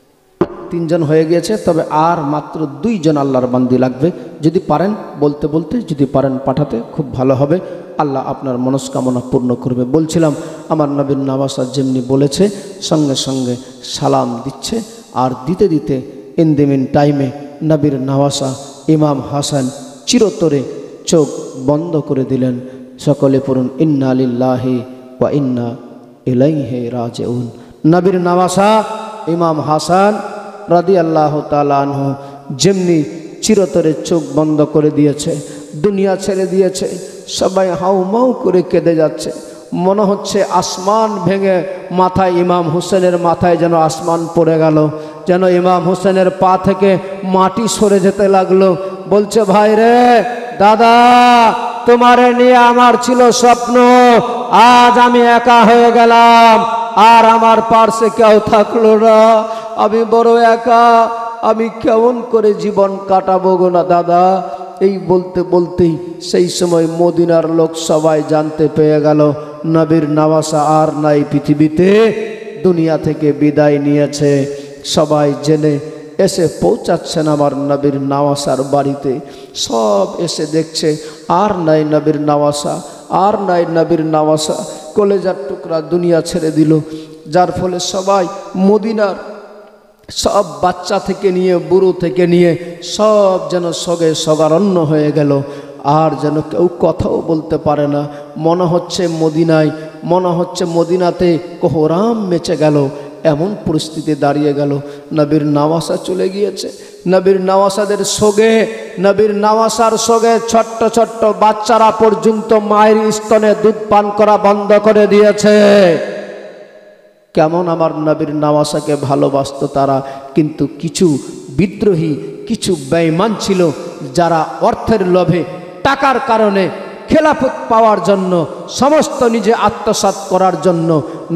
3 জন হয়ে গিয়েছে, তবে আর মাত্র 2 জন আল্লাহর বান্দি লাগবে। যদি পারেন বলতে বলতে, যদি পারেন পাঠাতে খুব ভালো হবে। আল্লাহ আপনার মনস্কামনা পূর্ণ করবে। বলছিলাম আমার নবীর নওয়াসা যেমনি বলেছে সঙ্গে সঙ্গে সালাম দিচ্ছে, আর দিতে দিতে ইন দ্য মিন টাইমে নবীর নওয়াসা ইমাম হাসান চিরতরে চোখ বন্ধ করে দিলেন। সকলে পড়ুন ইন্না লিল্লাহি ওয়া ইন্না ইলাইহি রাজিউন। নবীর নওয়াসা ইমাম হাসান রাদিয়াল্লাহু তাআলা আনহু যেমনি চিরতরে চোখ বন্ধ করে দিয়েছে, দুনিয়া ছেড়ে দিয়েছে, সবাই হাউমাউ করে কেঁদে যাচ্ছে। মনে হচ্ছে আসমান ভেঙে মাথায়, ইমাম হোসেনের মাথায় যেন আসমান পড়ে গেল, যেন ইমাম হোসেনের পা থেকে মাটি সরে যেতে লাগলো। বলছে, ভাই রে, দাদা, তোমারে নিয়ে আমার ছিল স্বপ্ন, আজ আমি একা হয়ে গেলাম, আর আমার পার্শ্বে কেউ থাকলো না, আমি বড় একা, আমি কেমন করে জীবন কাটাবো গো না দাদা। এই বলতে বলতেই সেই সময় মদিনার লোক সবাই জানতে পেয়ে গেল নবীর নওয়াসা আর নাই পৃথিবীতে, দুনিয়া থেকে বিদায় নিয়েছে। সবাই জেনে এসে পৌঁছাচ্ছেন আমার নবীর নওয়াসার বাড়িতে। সব এসে দেখছে আর নাই নবীর নওয়াসা, আর নাই নবীর নওয়াসা। কলেজার টুকরা দুনিয়া ছেড়ে দিল, যার ফলে সবাই মদিনার সব বাচ্চা থেকে নিয়ে বুড়ো থেকে নিয়ে সব যেন সগে সগারণ্য হয়ে গেল, আর যেন কেউ কথাও বলতে পারে না। মনে হচ্ছে মদিনায়, মনে হচ্ছে মদিনাতে কোহরাম মেচে গেল, এমন পরিস্থিতি দাঁড়িয়ে গেল। নবীর নওয়াসা চলে গিয়েছে। নবীর নওয়াসাদের সঙ্গে, নবীর নওয়াসার সঙ্গে ছোট্ট ছোট্ট বাচ্চারা পর্যন্ত মায়ের স্তনে দুধ পান করা বন্ধ করে দিয়েছে। কেমন আমার নবীর নওয়াসাকে ভালোবাসত তারা। কিন্তু কিছু বিদ্রোহী, কিছু বেঈমান ছিল, যারা অর্থের লোভে, টাকার কারণে, খেলাফত পাওয়ার জন্য, সমস্ত নিজে আত্মসাৎ করার জন্য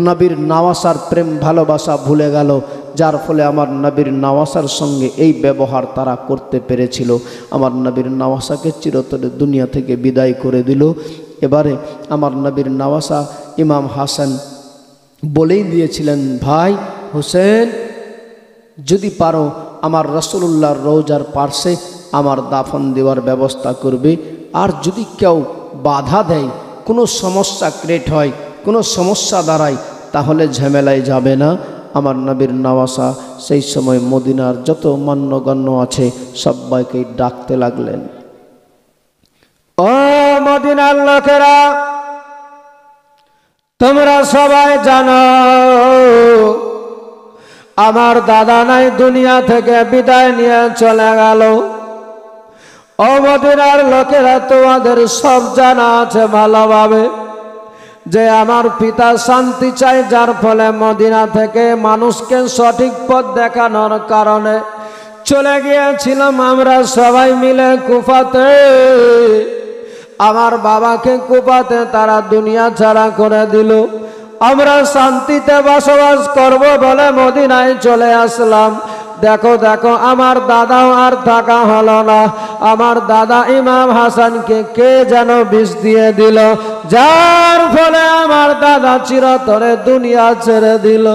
নবীর নওয়াসার প্রেম ভালোবাসা ভুলে গেল, যার ফলে আমার নবীর নওয়াসার সঙ্গে এই ব্যবহার তারা করতে পেরেছিল। আমার নবীর নওয়াসাকে চিরতরে দুনিয়া থেকে বিদায় করে দিল। এবারে আমার নবীর নওয়াসা ইমাম হাসান বলেই দিয়েছিলেন, ভাই হোসেন, যদি পারো আমার রাসূলুল্লাহর রওজার পার্শ্বে আমার দাফন দেওয়ার ব্যবস্থা করবে, আর যদি কেউ বাধা দেয় কোনো সমস্যা ক্রিয়েট হয়, কোনো সমস্যা দাঁড়ায়, তাহলে ঝামেলায় যাবে না। আমার নবীর নওয়াসা সেই সময় মদিনার যত মান্যগণ্য আছে সবাইকে ডাকতে লাগলেন, ও মদিনার লোকেরা, তোমরা সবাই জানো আমার দাদা নাই দুনিয়া থেকে বিদায় নিয়ে চলে গেল। ও মদিনার লোকেরা, তোমাদের সব জানা আছে ভালোভাবে যে আমার পিতা শান্তি চায়, যার ফলে মদিনা থেকে মানুষকে সঠিক পথ দেখানোর কারণে চলে গিয়েছিলাম আমরা সবাই মিলে কুফাতে। আমার বাবাকে কুফাতে তারা দুনিয়া ছাড়া করে দিল। আমরা শান্তিতে বসবাস করব বলে মদিনায় চলে আসলাম। দেখো দেখো, আমার দাদাও আর থাকা হলো না। আমার দাদা ইমাম হাসানকে কে যেন বিষ দিয়ে দিল, যার ফলে আমার দাদা চিরতরে দুনিয়া ছেড়ে দিল।